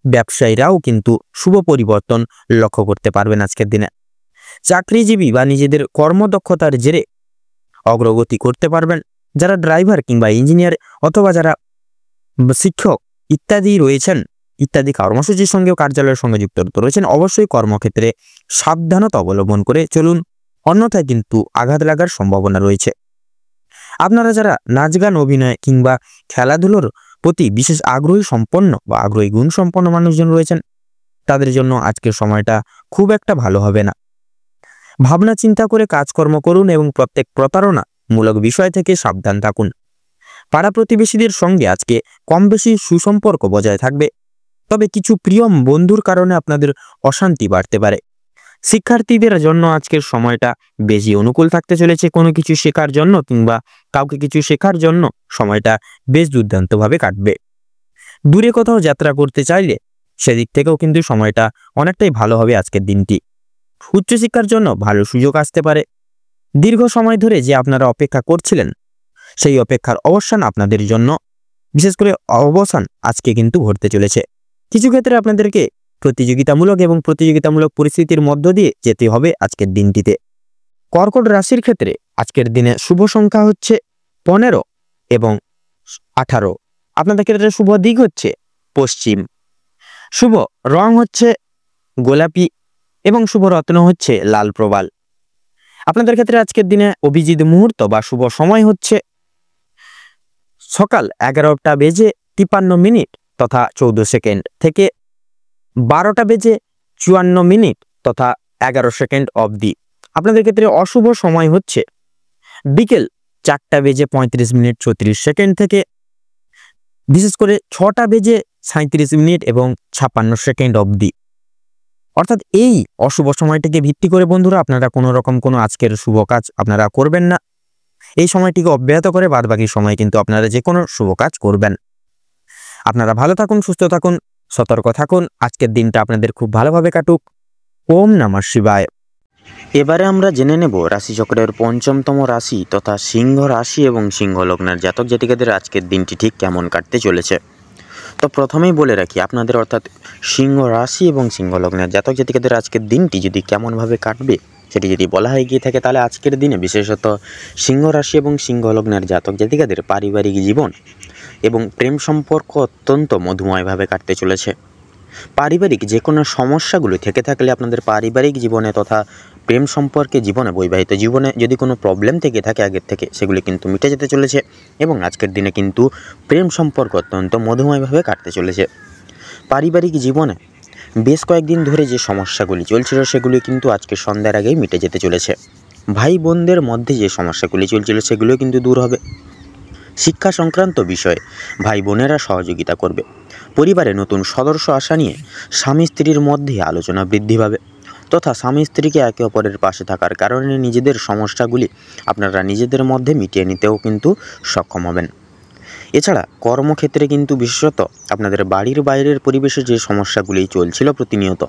ব্যবসায়ীরাও কিন্তু শুভ পরিবর্তন লক্ষ্য করতে পারবেন আজকের দিনে। চাকরিজীবী বা নিজেদের কর্মদক্ষতার জেরে অগ্রগতি করতে পারবেন। যারা ড্রাইভার কিংবা ইঞ্জিনিয়ার অথবা যারা শিক্ষক ইত্যাদি রয়েছেন, ইত্যাদি কর্মসূচির সঙ্গেও কার্যালয়ের সঙ্গে যুক্ত রয়েছেন, অবশ্যই কর্মক্ষেত্রে সাবধানতা অবলম্বন করে চলুন, অন্যথায় কিন্তু আঘাত লাগার সম্ভাবনা রয়েছে। আপনারা যারা নাচ গান অভিনয় কিংবা খেলাধুলোর প্রতি বিশেষ আগ্রহী সম্পন্ন বা আগ্রহী গুণ সম্পন্ন মানুষজন রয়েছেন তাদের জন্য আজকের সময়টা খুব একটা ভালো হবে না। ভাবনা চিন্তা করে কাজকর্ম করুন এবং প্রত্যেক প্রতারণামূলক বিষয় থেকে সাবধান থাকুন। পাড়া প্রতিবেশীদের সঙ্গে আজকে কম বেশি সুসম্পর্ক বজায় থাকবে। তবে কিছু প্রিয় বন্ধুর কারণে আপনাদের অশান্তি বাড়তে পারে। শিক্ষার্থীদের জন্য আজকের সময়টা বেশি অনুকূল থাকতে চলেছে। কোনো কিছু শেখার জন্য কিংবা কাউকে কিছু শেখার জন্য সময়টা বেশ দুর্দান্তভাবে কাটবে। দূরে কোথাও যাত্রা করতে চাইলে সেদিক থেকেও কিন্তু সময়টা অনেকটাই ভালো হবে আজকের দিনটি। উচ্চশিক্ষার জন্য ভালো সুযোগ আসতে পারে। দীর্ঘ সময় ধরে যে আপনারা অপেক্ষা করছিলেন সেই অপেক্ষার অবসান আপনাদের জন্য, বিশেষ করে অবসান আজকে কিন্তু ঘটতে চলেছে। কিছু ক্ষেত্রে আপনাদেরকে প্রতিযোগিতামূলক পরিস্থিতির মধ্য দিয়ে যেতে হবে আজকের দিনটিতে। কর্কট রাশির ক্ষেত্রে আজকের দিনে শুভ সংখ্যা হচ্ছে 15 এবং 18। আপনাদের ক্ষেত্রে শুভ দিক হচ্ছে পশ্চিম। শুভ রং হচ্ছে গোলাপি এবং শুভ রত্ন হচ্ছে লাল প্রবাল। আপনাদের ক্ষেত্রে আজকের দিনে অভিজিৎ মুহূর্ত বা শুভ সময় হচ্ছে সকাল 11টা বেজে 53 মিনিট তথা 14 সেকেন্ড থেকে 12:54 তথা 11 অবধি। আপনাদের ক্ষেত্রে অশুভ সময় হচ্ছে বিকেল 4:35 থেকে বিশেষ করে 6:37 এবং 56 অবধি। অর্থাৎ এই অশুভ সময়টিকে ভিত্তি করে বন্ধুরা আপনারা কোনো রকম কোনো আজকের শুভ কাজ আপনারা করবেন না। এই সময়টিকে অব্যাহত করে বাদবাকি সময় কিন্তু আপনারা যে কোনো শুভ কাজ করবেন। আপনারা ভালো থাকুন, সুস্থ থাকুন, সতর্ক থাকুন। আজকের দিনটা আপনাদের খুব ভালোভাবে কাটুক। ওম নমঃ শিবায়। এবারে আমরা জেনে নেব রাশিচক্রের পঞ্চমতম রাশি তথা সিংহ রাশি এবং সিংহ লগ্নের জাতক জাতিকাদের আজকের দিনটি ঠিক কেমন কাটতে চলেছে। তো প্রথমেই বলে রাখি, আপনাদের অর্থাৎ সিংহ রাশি এবং সিংহ লগ্নের জাতক জাতিকাদের আজকের দিনটি যদি কেমনভাবে কাটবে সেটি যদি বলা হয়ে গিয়ে থাকে, তাহলে আজকের দিনে বিশেষত সিংহ রাশি এবং সিংহ লগ্নের জাতক জাতিকাদের পারিবারিক জীবন এবং প্রেম সম্পর্ক অত্যন্ত মধুময়ভাবে কাটতে চলেছে। পারিবারিক যে কোনো সমস্যাগুলো থেকে থাকলে আপনাদের পারিবারিক জীবনে তথা প্রেম সম্পর্কে জীবনে, বৈবাহিত জীবনে যদি কোনো প্রবলেম থেকে থাকে আগের থেকে, সেগুলি কিন্তু মিটে যেতে চলেছে এবং আজকের দিনে কিন্তু প্রেম সম্পর্ক অত্যন্ত মধুময়ভাবে কাটতে চলেছে। পারিবারিক জীবনে বেশ কয়েকদিন ধরে যে সমস্যাগুলি চলছিল সেগুলি কিন্তু আজকে সন্ধ্যার আগেই মিটে যেতে চলেছে। ভাই বোনদের মধ্যে যে সমস্যাগুলি চলছিল সেগুলিও কিন্তু দূর হবে। শিক্ষা সংক্রান্ত বিষয়ে ভাই বোনেরা সহযোগিতা করবে। পরিবারে নতুন সদস্য আসা নিয়ে স্বামী স্ত্রীর মধ্যে আলোচনা বৃদ্ধি পাবে তথা স্বামী স্ত্রীকে একে অপরের পাশে থাকার কারণে নিজেদের সমস্যাগুলি আপনারা নিজেদের মধ্যে মিটিয়ে নিতেও কিন্তু সক্ষম হবেন। এছাড়া কর্মক্ষেত্রে কিন্তু বিশেষত আপনাদের বাড়ির বাইরের পরিবেশে যে সমস্যাগুলি চলছিল প্রতিনিয়ত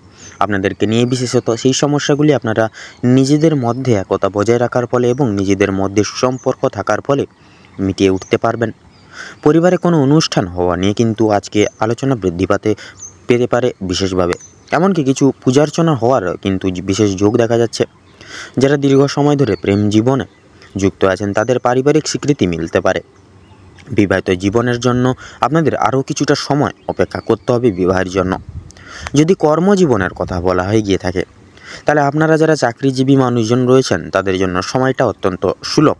আপনাদেরকে নিয়ে, বিশেষত সেই সমস্যাগুলি আপনারা নিজেদের মধ্যে একতা বজায় রাখার ফলে এবং নিজেদের মধ্যে সুসম্পর্ক থাকার ফলে মিটিয়ে উঠতে পারবেন। পরিবারে কোনো অনুষ্ঠান হওয়া নিয়ে কিন্তু আজকে আলোচনা বৃদ্ধি পেতে পারে বিশেষভাবে। এমনকি কিছু পূজার্চনা হওয়ার কিন্তু বিশেষ যোগ দেখা যাচ্ছে। যারা দীর্ঘ সময় ধরে প্রেম জীবনে যুক্ত আছেন তাদের পারিবারিক স্বীকৃতি মিলতে পারে। বিবাহিত জীবনের জন্য আপনাদের আরও কিছুটা সময় অপেক্ষা করতে হবে বিবাহের জন্য। যদি কর্মজীবনের কথা বলা হয়ে গিয়ে থাকে, তাহলে আপনারা যারা চাকরিজীবী মানুষজন রয়েছেন তাদের জন্য সময়টা অত্যন্ত সুলভ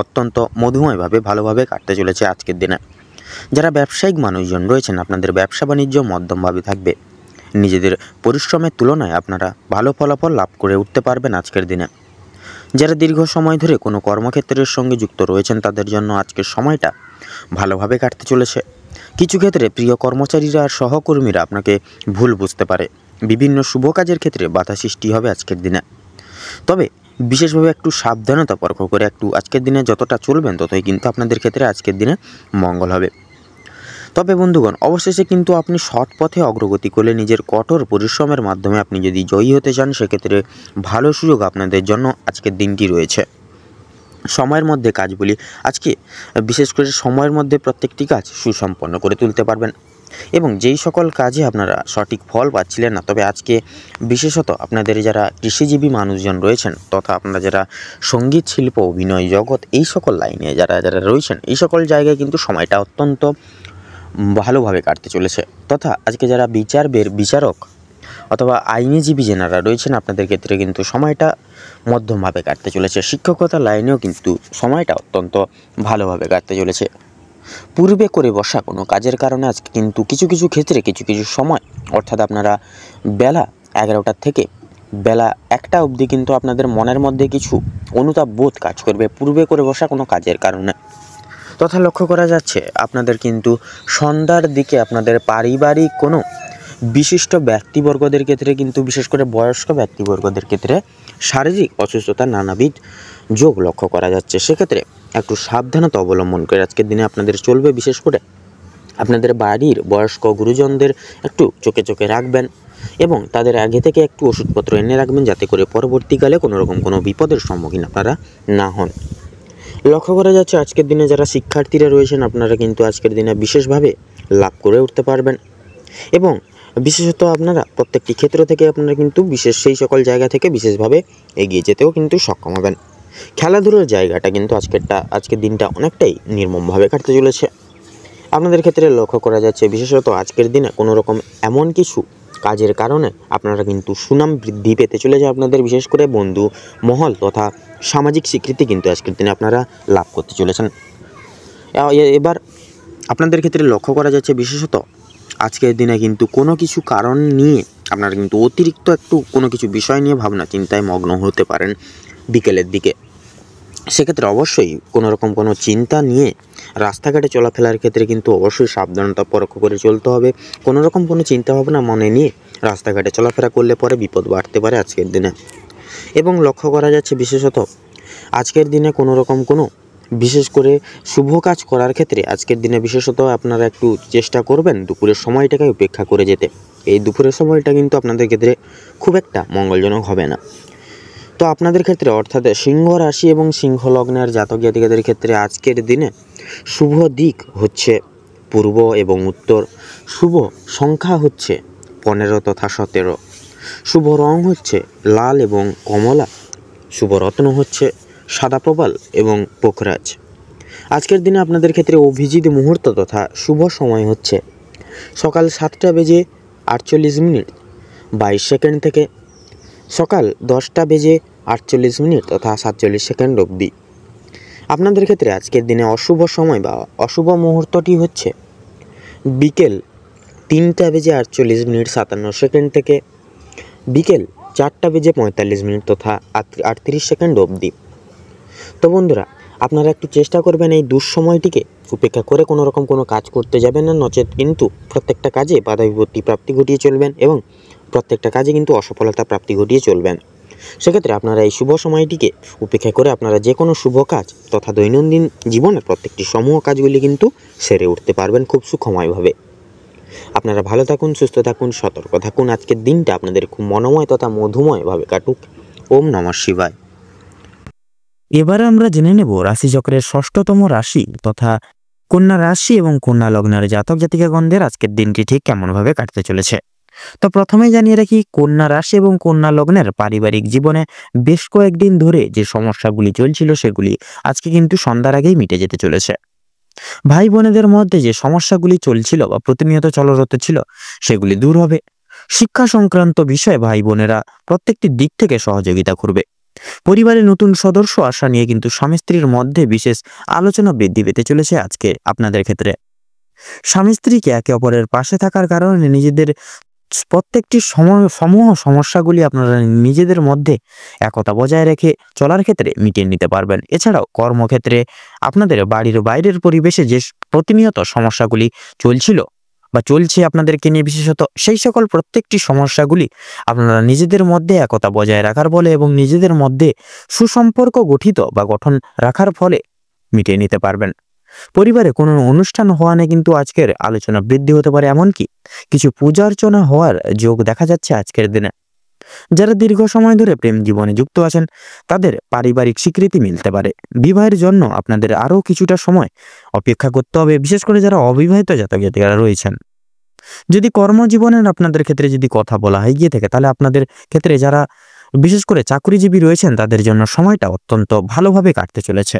অত্যন্ত মধুময়ভাবে ভালোভাবে কাটতে চলেছে আজকের দিনে। যারা ব্যবসায়িক মানুষজন রয়েছেন আপনাদের ব্যবসা বাণিজ্য মধ্যমভাবে থাকবে। নিজেদের পরিশ্রমের তুলনায় আপনারা ভালো ফলাফল লাভ করে উঠতে পারবেন আজকের দিনে। যারা দীর্ঘ সময় ধরে কোনো কর্মক্ষেত্রের সঙ্গে যুক্ত রয়েছেন তাদের জন্য আজকের সময়টা ভালোভাবে কাটতে চলেছে। কিছু ক্ষেত্রে প্রিয় কর্মচারীরা আর সহকর্মীরা আপনাকে ভুল বুঝতে পারে। বিভিন্ন শুভ কাজের ক্ষেত্রে বাধা সৃষ্টি হবে আজকের দিনে। তবে বিশেষভাবে একটু সাবধানতা পরখ করে একটু আজকের দিনে যতটা চলবেন ততই কিন্তু আপনাদের ক্ষেত্রে আজকের দিনে মঙ্গল হবে। তবে বন্ধুগণ, অবশেষে কিন্তু আপনি সৎ পথে অগ্রগতি করলে নিজের কঠোর পরিশ্রমের মাধ্যমে আপনি যদি জয়ী হতে চান সেক্ষেত্রে ভালো সুযোগ আপনাদের জন্য আজকের দিনটি রয়েছে। সময়ের মধ্যে কাজগুলি আজকে বিশেষ করে সময়ের মধ্যে প্রত্যেকটি কাজ সুসম্পন্ন করে তুলতে পারবেন এবং যেই সকল কাজে আপনারা সঠিক ফল পাচ্ছিলেন না, তবে আজকে বিশেষত আপনাদের যারা কৃষিজীবী মানুষজন রয়েছেন তথা আপনারা যারা সঙ্গীত শিল্প, অভিনয় জগৎ এই সকল লাইনে যারা রয়েছেন এই সকল জায়গায় কিন্তু সময়টা অত্যন্ত ভালোভাবে কাটতে চলেছে। তথা আজকে যারা বিচারক অথবা আইনজীবী যেনারা রয়েছেন আপনাদের ক্ষেত্রে কিন্তু সময়টা মধ্যমভাবে কাটতে চলেছে। শিক্ষকতা লাইনেও কিন্তু সময়টা অত্যন্ত ভালোভাবে কাটতে চলেছে। পূর্বে করে বসা কোনো কাজের কারণে আজকে কিন্তু কিছু কিছু ক্ষেত্রে কিছু সময় অর্থাৎ আপনারা বেলা 11টা থেকে বেলা 1টা অবধি কিন্তু আপনাদের মনের মধ্যে কিছু অনুতাপ বোধ কাজ করবে পূর্বে করে বসা কোনো কাজের কারণে। তথা লক্ষ্য করা যাচ্ছে আপনাদের কিন্তু সন্ধ্যার দিকে আপনাদের পারিবারিক কোনো বিশিষ্ট ব্যক্তিবর্গদের ক্ষেত্রে কিন্তু বিশেষ করে বয়স্ক ব্যক্তিবর্গদের ক্ষেত্রে শারীরিক অসুস্থতার নানাবিধ যোগ লক্ষ্য করা যাচ্ছে। সেক্ষেত্রে একটু সাবধানতা অবলম্বন করে আজকের দিনে আপনাদের চলবে। বিশেষ করে আপনাদের বাড়ির বয়স্ক গুরুজনদের একটু চোখে চোখে রাখবেন এবং তাদের আগে থেকে একটু ওষুধপত্র এনে রাখবেন যাতে করে পরবর্তীকালে কোনো রকম কোনো বিপদের সম্মুখীন আপনারা না হন। লক্ষ্য করা যাচ্ছে আজকের দিনে যারা শিক্ষার্থীরা রয়েছেন আপনারা কিন্তু আজকের দিনে বিশেষভাবে লাভ করে উঠতে পারবেন এবং বিশেষত আপনারা প্রত্যেকটি ক্ষেত্র থেকে আপনারা কিন্তু সেই সকল জায়গা থেকে বিশেষভাবে এগিয়ে যেতেও কিন্তু সক্ষম হবেন। খেলাধুলার জায়গাটা কিন্তু আজকের দিনটা অনেকটাই নির্মমভাবে কাটতে চলেছে। আপনাদের ক্ষেত্রে লক্ষ্য করা যাচ্ছে বিশেষত আজকের দিনে কোনো রকম এমন কিছু কাজের কারণে আপনারা কিন্তু সুনাম বৃদ্ধি পেতে চলেছে। আপনাদের বিশেষ করে বন্ধু মহল তথা সামাজিক স্বীকৃতি কিন্তু আজকের দিনে আপনারা লাভ করতে চলেছেন। এবার আপনাদের ক্ষেত্রে লক্ষ্য করা যাচ্ছে বিশেষত আজকের দিনে কিন্তু কোনো কিছু কারণ নিয়ে আপনারা কিন্তু অতিরিক্ত একটু কোনো কিছু বিষয় নিয়ে ভাবনা চিন্তায় মগ্ন হতে পারেন বিকেলের দিকে। সেক্ষেত্রে অবশ্যই কোনো রকম কোনো চিন্তা নিয়ে রাস্তাঘাটে চলাফেরার ক্ষেত্রে কিন্তু অবশ্যই সাবধানতা পরখ করে চলতে হবে। কোনো রকম কোনো চিন্তাভাবনা মনে নিয়ে রাস্তাঘাটে চলাফেরা করলে পরে বিপদ বাড়তে পারে আজকের দিনে। এবং লক্ষ্য করা যাচ্ছে বিশেষত আজকের দিনে কোনো রকম কোনো বিশেষ করে শুভ কাজ করার ক্ষেত্রে আজকের দিনে বিশেষত আপনারা একটু চেষ্টা করবেন দুপুরের সময়টাকে উপেক্ষা করে যেতে। এই দুপুরের সময়টা কিন্তু আপনাদের ক্ষেত্রে খুব একটা মঙ্গলজনক হবে না। তো আপনাদের ক্ষেত্রে অর্থাৎ সিংহ রাশি এবং সিংহ লগ্নের জাতক জাতিকাদের ক্ষেত্রে আজকের দিনে শুভ দিক হচ্ছে পূর্ব এবং উত্তর, শুভ সংখ্যা হচ্ছে 15 তথা 17, শুভ রং হচ্ছে লাল এবং কমলা, শুভ রত্ন হচ্ছে সাদা প্রবাল এবং পোখরাজ। আজকের দিনে আপনাদের ক্ষেত্রে অভিজিৎ মুহূর্ত তথা শুভ সময় হচ্ছে সকাল 7:48 থেকে সকাল 10:48 তথা 47 অবধি। আপনাদের ক্ষেত্রে আজকের দিনে অশুভ সময় বা অশুভ মুহূর্তটি হচ্ছে বিকেল 3:48 থেকে বিকেল 4:45 তথা 38 অবধি। তো বন্ধুরা, আপনারা একটু চেষ্টা করবেন এই দুঃসময়টিকে উপেক্ষা করে কোনো রকম কোনো কাজ করতে যাবেন না, নচেত কিন্তু প্রত্যেকটা কাজে বাধা বিপত্তি প্রাপ্তি ঘটিয়ে চলবেন এবং প্রত্যেকটা কাজে কিন্তু অসফলতা প্রাপ্তি ঘটিয়ে চলবেন। সেক্ষেত্রে আপনারা এই শুভ সময়টিকে উপেক্ষা করে আপনারা যে কোনো শুভ কাজ তথা দৈনন্দিন জীবনে প্রত্যেকটি সমূহ কাজগুলি কিন্তু সেরে উঠতে পারবেন খুব সুখময়ভাবে। আপনারা ভালো থাকুন, সুস্থ থাকুন, সতর্ক থাকুন। আজকের দিনটা আপনাদের খুব মনোময় তথা মধুময়ভাবে কাটুক। ওম নমঃ শিবায়। এবারে আমরা জেনে নেব রাশিচক্রের 6ষ্ঠতম রাশি তথা কন্যা রাশি এবং কন্যা লগ্নের জাতক জাতিকাগণদের আজকের দিনটি ঠিক কেমনভাবে কাটতে চলেছে। তো প্রথমে জানিয়ে রাখি, কন্যা রাশি এবং কন্যা লগ্নের পারিবারিক জীবনে বেশ কয়েকদিন ধরে যে সমস্যাগুলি চলছিল সেগুলি আজকে কিন্তু সন্ধ্যার আগেই মিটে যেতে চলেছে। ভাই বোনেদের মধ্যে যে সমস্যাগুলি চলছিল বা প্রতিনিয়ত চলরত ছিল সেগুলি দূর হবে। শিক্ষা সংক্রান্ত বিষয়ে ভাই বোনেরা প্রত্যেকটি দিক থেকে সহযোগিতা করবে। পরিবারের নতুন সদস্য আসা নিয়ে কিন্তু স্বামী স্ত্রীর মধ্যে বিশেষ আলোচনা বৃদ্ধি পেতে চলেছে আজকে আপনাদের ক্ষেত্রে। স্বামী স্ত্রীকে একে অপরের পাশে থাকার কারণে নিজেদের প্রত্যেকটি সমূহ সমস্যাগুলি আপনারা নিজেদের মধ্যে একতা বজায় রেখে চলার ক্ষেত্রে মিটিয়ে নিতে পারবেন। এছাড়াও কর্মক্ষেত্রে আপনাদের বাড়ির বাইরের পরিবেশে যে প্রতিনিয়ত সমস্যাগুলি চলছিল বা চলছে আপনাদেরকে নিয়ে বিশেষত, সেই সকল প্রত্যেকটি সমস্যাগুলি আপনারা নিজেদের মধ্যে একতা বজায় রাখার ফলে এবং নিজেদের মধ্যে সুসম্পর্ক গঠিত বা গঠন রাখার ফলে মিটিয়ে নিতে পারবেন। পরিবারে কোনো অনুষ্ঠান হওয়া নিয়ে কিন্তু আজকের আলোচনা বৃদ্ধি হতে পারে, এমনকি কিছু পূজা অর্চনা হওয়ার যোগ দেখা যাচ্ছে আজকের দিনে। যারা দীর্ঘ সময় ধরে প্রেম জীবনে যুক্ত আছেন তাদের পারিবারিক স্বীকৃতি মিলতে পারে। বিবাহের জন্য আপনাদের আরও কিছুটা সময় অপেক্ষা করতে হবে, বিশেষ করে যারা অবিবাহিত জাতক জাতিকারা রয়েছেন। যদি কর্মজীবনের আপনাদের ক্ষেত্রে যদি কথা বলা হয় গিয়ে থাকে, তাহলে আপনাদের ক্ষেত্রে যারা বিশেষ করে চাকরিজীবী রয়েছেন তাদের জন্য সময়টা অত্যন্ত ভালোভাবে কাটতে চলেছে।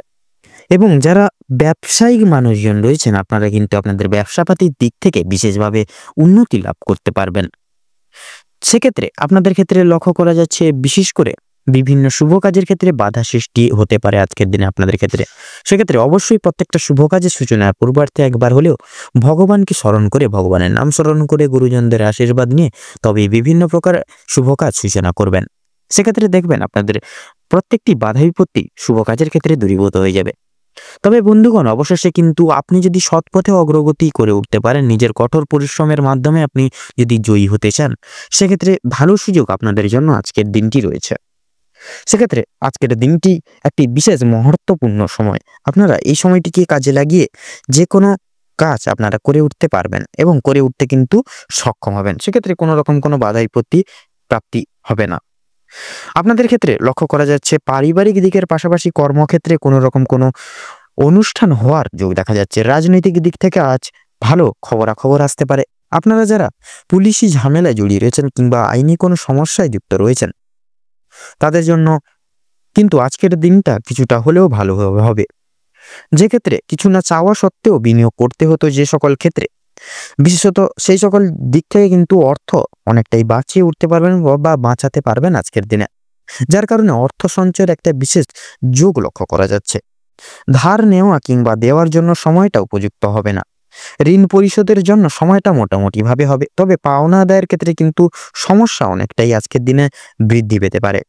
এবং যারা ব্যবসায়িক মানুষজন রয়েছেন আপনারা কিন্তু আপনাদের ব্যবসাপাতির দিক থেকে বিশেষভাবে উন্নতি লাভ করতে পারবেন। সেক্ষেত্রে আপনাদের ক্ষেত্রে লক্ষ্য করা যাচ্ছে বিশেষ করে বিভিন্ন শুভ কাজের ক্ষেত্রে বাধা সৃষ্টি হতে পারে আজকের দিনে আপনাদের ক্ষেত্রে। সেক্ষেত্রে অবশ্যই প্রত্যেকটা শুভ কাজের সূচনার পূর্বার্থে একবার হলেও ভগবানকে স্মরণ করে, ভগবানের নাম স্মরণ করে, গুরুজনদের আশীর্বাদ নিয়ে তবে বিভিন্ন প্রকার শুভ কাজ সূচনা করবেন। সেক্ষেত্রে দেখবেন আপনাদের প্রত্যেকটি বাধা বিপত্তি শুভ কাজের ক্ষেত্রে দূরীভূত হয়ে যাবে। তবে বন্ধুগণ, অবশেষে কিন্তু আপনি যদি সৎ পথে অগ্রগতি করে উঠতে পারেন, নিজের কঠোর পরিশ্রমের মাধ্যমে আপনি যদি জয়ী হতে চান, সেক্ষেত্রে ভালো সুযোগ আপনাদের জন্য আজকের দিনটি রয়েছে। সেক্ষেত্রে আজকের দিনটি একটি বিশেষ মহত্বপূর্ণ সময়। আপনারা এই সময়টিকে কাজে লাগিয়ে যে কোনো কাজ আপনারা করে উঠতে পারবেন এবং করে উঠতে কিন্তু সক্ষম হবেন। সেক্ষেত্রে কোনো রকম কোনো বাধা বিপত্তি প্রাপ্তি হবে না। আপনাদের ক্ষেত্রে লক্ষ্য করা যাচ্ছে পারিবারিক দিকের পাশাপাশি কর্মক্ষেত্রে কোনো রকম কোনো অনুষ্ঠান হওয়ার যোগ দেখা যাচ্ছে। রাজনৈতিক দিক থেকে আজ ভালো খবরাখবর আসতে পারে। আপনারা যারা পুলিশি ঝামেলায় জড়িয়ে রয়েছেন কিংবা আইনি কোনো সমস্যায় যুক্ত রয়েছেন তাদের জন্য কিন্তু আজকের দিনটা কিছুটা হলেও ভালোভাবে হবে। যে ক্ষেত্রে কিছু না চাওয়া সত্ত্বেও বিনিয়োগ করতে হতো যে সকল ক্ষেত্রে, বিশেষত সেই সকল দিক থেকে কিন্তু অর্থ অনেকটাই বাঁচিয়ে উঠতে পারবেন বা বাঁচাতে পারবেন আজকের দিনে, যার কারণে অর্থ সঞ্চয়ের একটা বিশেষ যোগ লক্ষ্য করা যাচ্ছে। ধার নেওয়া কিংবা দেওয়ার জন্য সময়টা উপযুক্ত হবে না। ঋণ পরিশোধের জন্য সময়টা মোটামুটিভাবে হবে, তবে পাওনা আদায়ের ক্ষেত্রে কিন্তু সমস্যা অনেকটাই আজকের দিনে বৃদ্ধি পেতে পারে।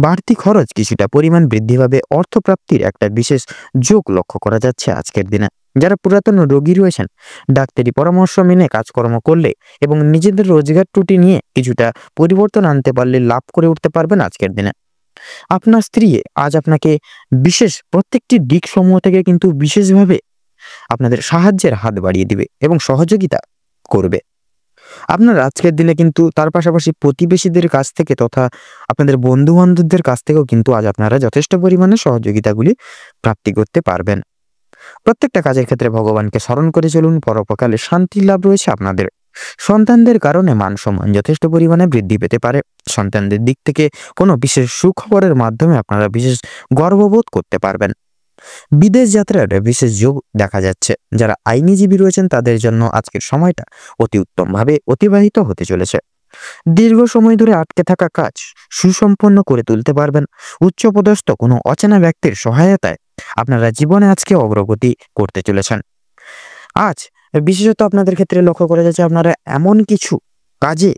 বাড়তি খরচ কিছুটা পরিমাণ বৃদ্ধি পাবে, অর্থপ্রাপ্তির একটা বিশেষ যোগ লক্ষ্য করা যাচ্ছে আজকের দিনে। যারা পুরাতন রোগী রয়েছেন, ডাক্তারি পরামর্শ মেনে কাজকর্ম করলে এবং নিজেদের রোজগার ত্রুটি নিয়ে কিছুটা পরিবর্তন আনতে পারলে লাভ করে উঠতে পারবেন আজকের দিনে। আপনার স্ত্রী আজ আপনাকে বিশেষ প্রত্যেকটি দিক সমূহ থেকে কিন্তু বিশেষভাবে আপনাদের সাহায্যের হাত বাড়িয়ে দিবে এবং সহযোগিতা করবে। আপনার আজকের দিনে কিন্তু তার পাশাপাশি প্রতিবেশীদের কাছ থেকে তথা আপনাদের বন্ধু বান্ধবদের কাছ থেকেও কিন্তু আজ আপনারা যথেষ্ট পরিমাণে সহযোগিতাগুলি প্রাপ্তি করতে পারবেন। প্রত্যেকটা কাজের ক্ষেত্রে ভগবানকে স্মরণ করে চলুন, পরোপকালে শান্তি লাভ রয়েছে আপনাদের। সন্তানদের কারণে মান সম্মান যথেষ্ট পরিমাণে বৃদ্ধি পেতে পারে। সন্তানদের দিক থেকে কোনো বিশেষ সুখবরের মাধ্যমে আপনারা বিশেষ গর্ববোধ করতে পারবেন। বিদেশ যাত্রার বিশেষ যোগ দেখা যাচ্ছে। যারা আইনজীবী রয়েছেন তাদের জন্য আজকের সময়টা অতি উত্তমভাবে অতিবাহিত হতে চলেছে। দীর্ঘ সময় ধরে আটকে থাকা কাজ সুসম্পন্ন করে তুলতে পারবেন। উচ্চপদস্থ কোনো অচেনা ব্যক্তির সহায়তায় আপনারা জীবনে আজকে অগ্রগতি করতে চলেছেন। আজ বিশেষত আপনাদের ক্ষেত্রে লক্ষ্য করা যাচ্ছে আপনারা এমন কিছু কাজে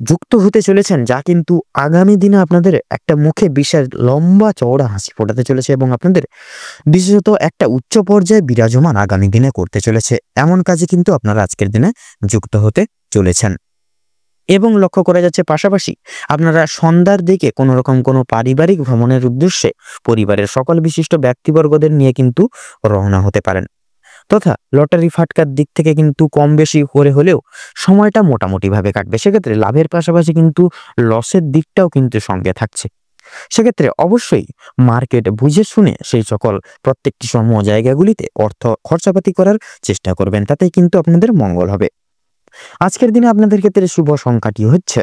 যুক্ত হতে চলেছেন যা কিন্তু আগামী দিনে আপনাদের একটা মুখে বিশাল লম্বা চওড়া হাসি ফোটাতে চলেছে এবং আপনাদের বিশেষত একটা উচ্চ পর্যায়ে বিরাজমান আগামী দিনে করতে চলেছে। এমন কাজে কিন্তু আপনারা আজকের দিনে যুক্ত হতে চলেছেন। এবং লক্ষ্য করা যাচ্ছে পাশাপাশি আপনারা সন্ধ্যার দিকে কোনো রকম কোনো পারিবারিক ভ্রমণের উদ্দেশ্যে পরিবারের সকল বিশিষ্ট ব্যক্তিবর্গদের নিয়ে কিন্তু রওনা হতে পারেন। তথা লটারি ফাটকার দিক থেকে কিন্তু কম বেশি করে হলেও সময়টা মোটামুটিভাবে কাটবে। সেক্ষেত্রে লাভের পাশাপাশি কিন্তু লসের দিকটাও কিন্তু সঙ্গে থাকছে। সেক্ষেত্রে অবশ্যই মার্কেট বুঝে শুনে সেই সকল প্রত্যেকটি সমূহ জায়গাগুলিতে অর্থ খরচাপাতি করার চেষ্টা করবেন, তাতেই কিন্তু আপনাদের মঙ্গল হবে। আজকের দিনে আপনাদের ক্ষেত্রে শুভ সংখ্যাটি হচ্ছে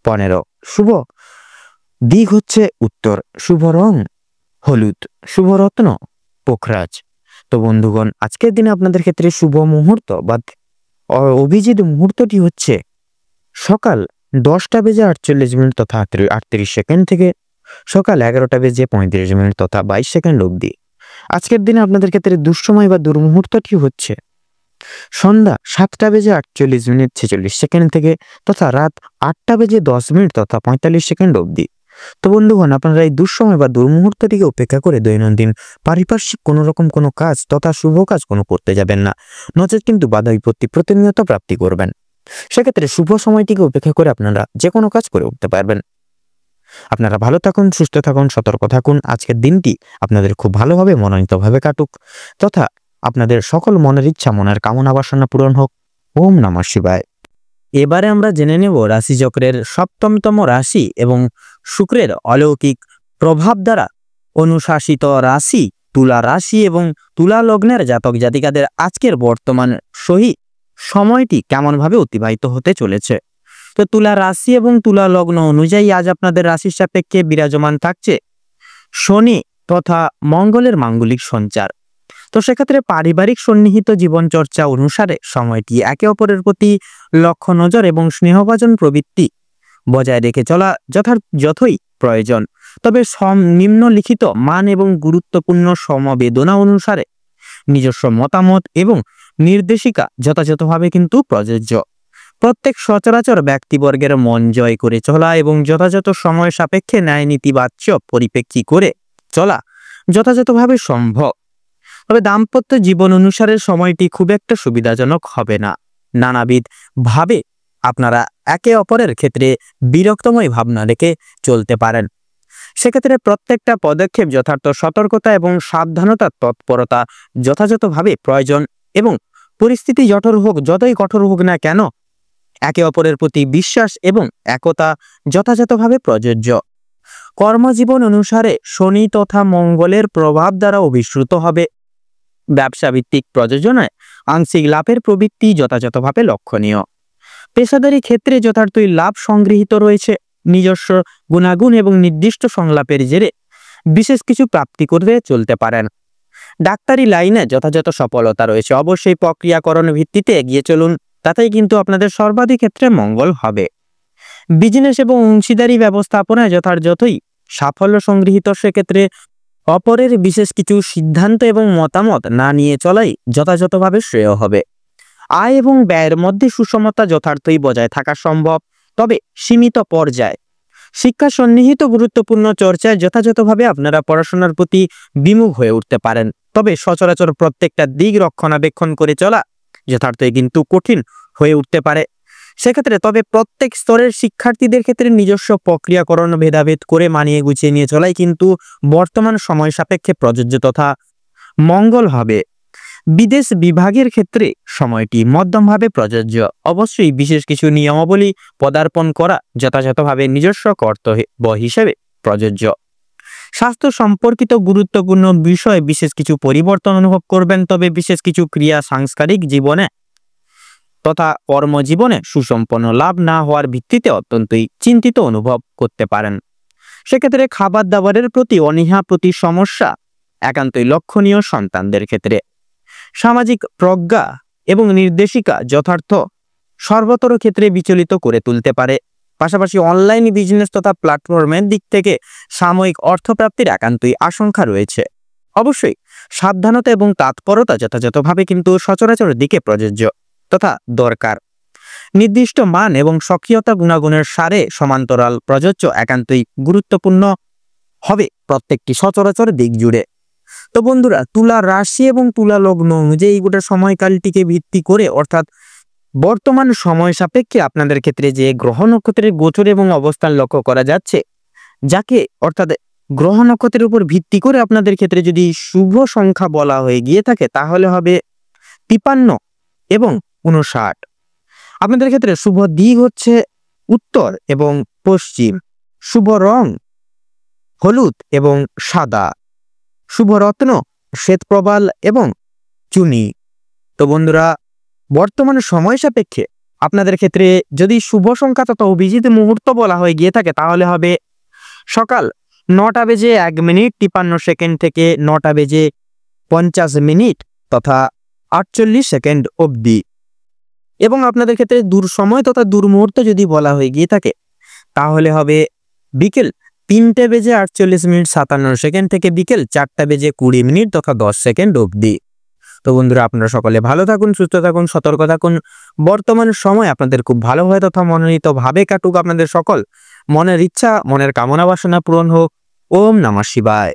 15, শুভ দিক হচ্ছে উত্তর, শুভ রং হলুদ, শুভ রত্ন পোখরাজ। তো বন্ধুগণ, আজকের দিনে আপনাদের ক্ষেত্রে শুভ মুহূর্ত বা অভিজিৎ মুহূর্তটি হচ্ছে সকাল 10:48 তথা 38 থেকে সকাল 11:35 তথা 22 অবধি। আজকের দিনে আপনাদের ক্ষেত্রে দুঃসময় বা দুর্মুহূর্তটি হচ্ছে সন্ধ্যা 7:48 থেকে তথা রাত 8:10 তথা 45 অবধি। তো বন্ধুগণ, আপনারা এই দুঃসময় বা দুর্মুহূর্তটিকে উপেক্ষা করে দৈনন্দিন পারিপার্শ্বিক কোনো রকম কোনো কাজ তথা শুভ কাজ কোনো করতে যাবেন না, নচেত কিন্তু বাধা বিপত্তি প্রতিনিয়ত প্রাপ্তি করবেন। সেক্ষেত্রে শুভ সময়টিকে উপেক্ষা করে আপনারা যে কোনো কাজ করে উঠতে পারবেন। আপনারা ভালো থাকুন, সুস্থ থাকুন, সতর্ক থাকুন। আজকের দিনটি আপনাদের খুব ভালোভাবে মনোনীতভাবে কাটুক তথা আপনাদের সকল মনের ইচ্ছা মনের কামনা বাসনা পূরণ হোক। ওম নমঃ শিবায়। এবারে আমরা জেনে নেব রাশিচক্রের সপ্তমতম রাশি এবং শুক্রের অলৌকিক প্রভাব দ্বারা অনুশাসিত রাশি তুলা রাশি এবং তুলা লগ্নের জাতক জাতিকাদের আজকের বর্তমান সহি সময়টি কেমনভাবে অতিবাহিত হতে চলেছে। তো তুলা রাশি এবং তুলা লগ্ন অনুযায়ী আজ আপনাদের রাশির সাপেক্ষে বিরাজমান থাকছে শনি তথা মঙ্গলের মাঙ্গলিক সঞ্চার। তো সেক্ষেত্রে পারিবারিক সন্নিহিত জীবনচর্চা অনুসারে সময়টি একে অপরের প্রতি লক্ষ্য নজর এবং স্নেহভাজন প্রবৃত্তি বজায় রেখে চলা যথই প্রয়োজন। তবে নিম্নলিখিত মান এবং গুরুত্বপূর্ণ সমবেদনা অনুসারে নিজস্ব মতামত এবং নির্দেশিকা যথাযথভাবে কিন্তু প্রযোজ্য। প্রত্যেক সচরাচর ব্যক্তিবর্গের মন জয় করে চলা এবং যথাযথ সময় সাপেক্ষে ন্যায় নীতিবাচ্য পরিপ্রেক্ষী করে চলা যথাযথভাবে সম্ভব। তবে দাম্পত্য জীবন অনুসারে সময়টি খুব একটা সুবিধাজনক হবে না। নানাবিধ ভাবে আপনারা একে অপরের ক্ষেত্রে বিরক্তময় ভাবনা রেখে চলতে পারেন। সেক্ষেত্রে প্রত্যেকটা পদক্ষেপ যথার্থ সতর্কতা এবং সাবধানতার তৎপরতা যথাযথভাবে প্রয়োজন এবং পরিস্থিতি যতই কঠোর হোক না কেন একে অপরের প্রতি বিশ্বাস এবং একতা যথাযথভাবে প্রযোজ্য। কর্মজীবন অনুসারে শনি তথা মঙ্গলের প্রভাব দ্বারা অভিশ্রুত হবে। ব্যবসা ভিত্তিক প্রযোজনায় আংশিক লাভের প্রবৃত্তি যথাযথভাবে লক্ষণীয়। পেশাদারি ক্ষেত্রে যথার্থই লাভ সংগৃহীত রয়েছে। নিজস্ব গুণাগুণ এবং নির্দিষ্ট সংলাপের জেরে বিশেষ কিছু প্রাপ্তি করতে চলতে পারেন। ডাক্তারি লাইনে যথাযথ সফলতা রয়েছে। অবশ্যই প্রক্রিয়াকরণ ভিত্তিতে এগিয়ে চলুন, তাতেই কিন্তু আপনাদের সর্বাধিক ক্ষেত্রে মঙ্গল হবে। বিজনেস এবং অংশীদারি ব্যবস্থাপনায় যথাযথই সাফল্য সংগৃহীত। সেক্ষেত্রে অপরের বিশেষ কিছু সিদ্ধান্ত এবং মতামত না নিয়ে চলাই যথাযথভাবে শ্রেয় হবে। আয় এবং ব্যয়ের মধ্যে সুষমতা যথার্থই বজায় থাকা সম্ভব, তবে সীমিত পর্যায়ে। শিক্ষা সন্নিহিত গুরুত্বপূর্ণ চর্চায় যথাযথভাবে আপনারা পড়াশোনার প্রতি বিমুখ হয়ে উঠতে পারেন, তবে সচরাচর প্রত্যেকটা দিক রক্ষণাবেক্ষণ করে চলা যথার্থই কিন্তু কঠিন হয়ে উঠতে পারে। সেক্ষেত্রে তবে প্রত্যেক স্তরের শিক্ষার্থীদের ক্ষেত্রে নিজস্ব প্রক্রিয়াকরণ ভেদাভেদ করে মানিয়ে গুছিয়ে নিয়ে চলাই কিন্তু বর্তমান সময় সাপেক্ষে প্রযোজ্য তথা মঙ্গল হবে। বিদেশ বিভাগের ক্ষেত্রে সময়টি মধ্যমভাবে প্রযোজ্য। অবশ্যই বিশেষ কিছু নিয়মাবলী পদার্পণ করা যথাযথভাবে নিজস্ব কর্তব্য হিসেবে প্রযোজ্য। স্বাস্থ্য সম্পর্কিত গুরুত্বপূর্ণ বিষয়ে বিশেষ কিছু পরিবর্তন অনুভব করবেন, তবে বিশেষ কিছু ক্রিয়া সাংস্কারিক জীবনে তথা কর্মজীবনে সুসম্পন্ন লাভ না হওয়ার ভিত্তিতে অত্যন্তই চিন্তিত অনুভব করতে পারেন। সেক্ষেত্রে খাবার দাবারের প্রতি অনীহা প্রতি সমস্যা একান্তই লক্ষণীয় সন্তানদের ক্ষেত্রে। সামাজিক প্রজ্ঞা এবং নির্দেশিকা যথার্থ সর্বতর ক্ষেত্রে বিচলিত করে তুলতে পারে। পাশাপাশি অনলাইন বিজনেস তথা প্ল্যাটফর্মের দিক থেকে সাময়িক অর্থপ্রাপ্তির একান্তই আশঙ্কা রয়েছে। অবশ্যই সাবধানতা এবং তৎপরতা যথাযথভাবে কিন্তু সচরাচর দিকে প্রযোজ্য তথা দরকার। নির্দিষ্ট মান এবং সক্রিয়তা গুণাগুণের সারে সমান্তরাল প্রযোজ্য একান্তই গুরুত্বপূর্ণ হবে প্রত্যেকটি সচরাচর দিক জুড়ে। তো বন্ধুরা, তুলা রাশি এবং তুলা লগ্ন অনুযায়ী এই গোটা সময়কালটিকে ভিত্তি করে অর্থাৎ বর্তমান সময় সাপেক্ষে আপনাদের ক্ষেত্রে যে গ্রহ নক্ষত্রের গোচর এবং অবস্থান লক্ষ্য করা যাচ্ছে, যাকে অর্থাৎ গ্রহ নক্ষত্রের উপর ভিত্তি করে আপনাদের ক্ষেত্রে যদি শুভ সংখ্যা বলা হয়ে গিয়ে থাকে তাহলে হবে 53 এবং 59। আপনাদের ক্ষেত্রে শুভ দিক হচ্ছে উত্তর এবং পশ্চিম। শুভ রং হলুদ এবং সাদা। শুভ রত্ন শ্বেতপ্রবাল এবং চুনি। তো বন্ধুরা, বর্তমান সময় সাপেক্ষে আপনাদের ক্ষেত্রে যদি শুভ সংখ্যা তথা অভিজিৎ মুহূর্ত বলা হয়ে গিয়ে থাকে তাহলে হবে সকাল 9:53 থেকে 9:50 তথা 48 অবধি। এবং আপনাদের ক্ষেত্রে দূর সময় তথা দূর মুহূর্ত যদি বলা হয়ে গিয়ে থাকে তাহলে হবে বিকেল 3:48 থেকে বিকেল 4:20 তথা 10 অবধি। তো বন্ধুরা, আপনারা সকলে ভালো থাকুন, সুস্থ থাকুন, সতর্ক থাকুন। বর্তমান সময় আপনাদের খুব ভালো হয় তথা মনোনীত ভাবে কাটুক। আপনাদের সকল মনের ইচ্ছা মনের কামনা বাসনা পূরণ হোক। ওম নমঃ শিবায়।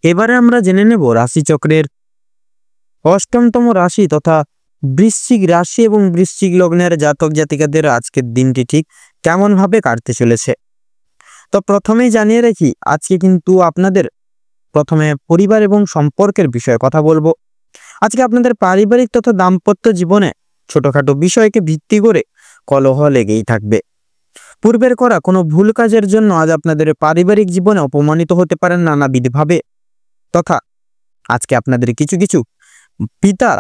এবারে আমরা জেনে নেব রাশিচক্রের অষ্টমতম রাশি তথা বৃশ্চিক রাশি এবং বৃশ্চিক লগ্নের জাতক জাতিকাদের আজকের দিনটি ঠিক কেমন ভাবে কাটতে চলেছে। তো প্রথমেই জানিয়ে রাখি, আজকে কিন্তু আপনাদের প্রথমে পরিবার এবং সম্পর্কের বিষয়ে কথা বলবো। আজকে আপনাদের পারিবারিক তথা দাম্পত্য জীবনে ছোটখাটো বিষয়কে ভিত্তি করে কলহ লেগেই থাকবে। পূর্বের করা কোনো ভুল কাজের জন্য আজ আপনাদের পারিবারিক জীবনে অপমানিত হতে পারেন নানাবিধভাবে, তথা আজকে আপনাদের কিছু কিছু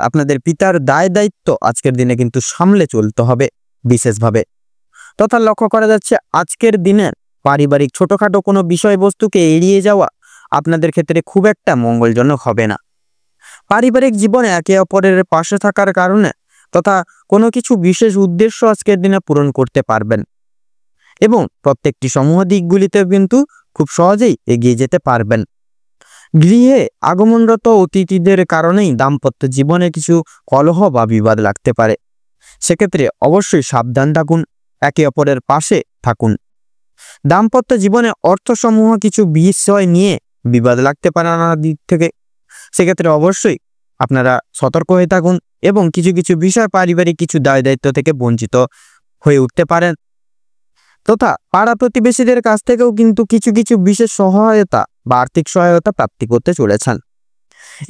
আপনাদের পিতার দায় দায়িত্ব আজকের দিনে কিন্তু সামলে চলতে হবে বিশেষভাবে। তথা লক্ষ্য করা যাচ্ছে আজকের দিনে পারিবারিক ছোটখাটো কোনো বিষয়বস্তুকে এড়িয়ে যাওয়া আপনাদের ক্ষেত্রে খুব একটা মঙ্গলজনক হবে না। পারিবারিক জীবনে একে অপরের পাশে থাকার কারণে তথা কোনো কিছু বিশেষ উদ্দেশ্য আজকের দিনে পূরণ করতে পারবেন এবং প্রত্যেকটি সমূহ দিকগুলিতে কিন্তু খুব সহজেই এগিয়ে যেতে পারবেন। গৃহে আগমনরত অতিথিদের কারণেই দাম্পত্য জীবনে কিছু কলহ বা বিবাদ লাগতে পারে। সেক্ষেত্রে অবশ্যই সাবধান থাকুন, একে অপরের পাশে থাকুন। দাম্পত্য জীবনে অর্থসমূহ কিছু বিষয় নিয়ে বিবাদ লাগতে পারে নানা দিক থেকে। সেক্ষেত্রে অবশ্যই আপনারা সতর্ক হয়ে থাকুন এবং কিছু কিছু বিষয় পারিবারিক কিছু দায় দায়িত্ব থেকে বঞ্চিত হয়ে উঠতে পারেন। তথা পাড়া প্রতিবেশীদের কাছ থেকেও কিন্তু কিছু কিছু বিশেষ সহায়তা বা আর্থিক সহায়তা প্রাপ্তি করতে চলেছেন।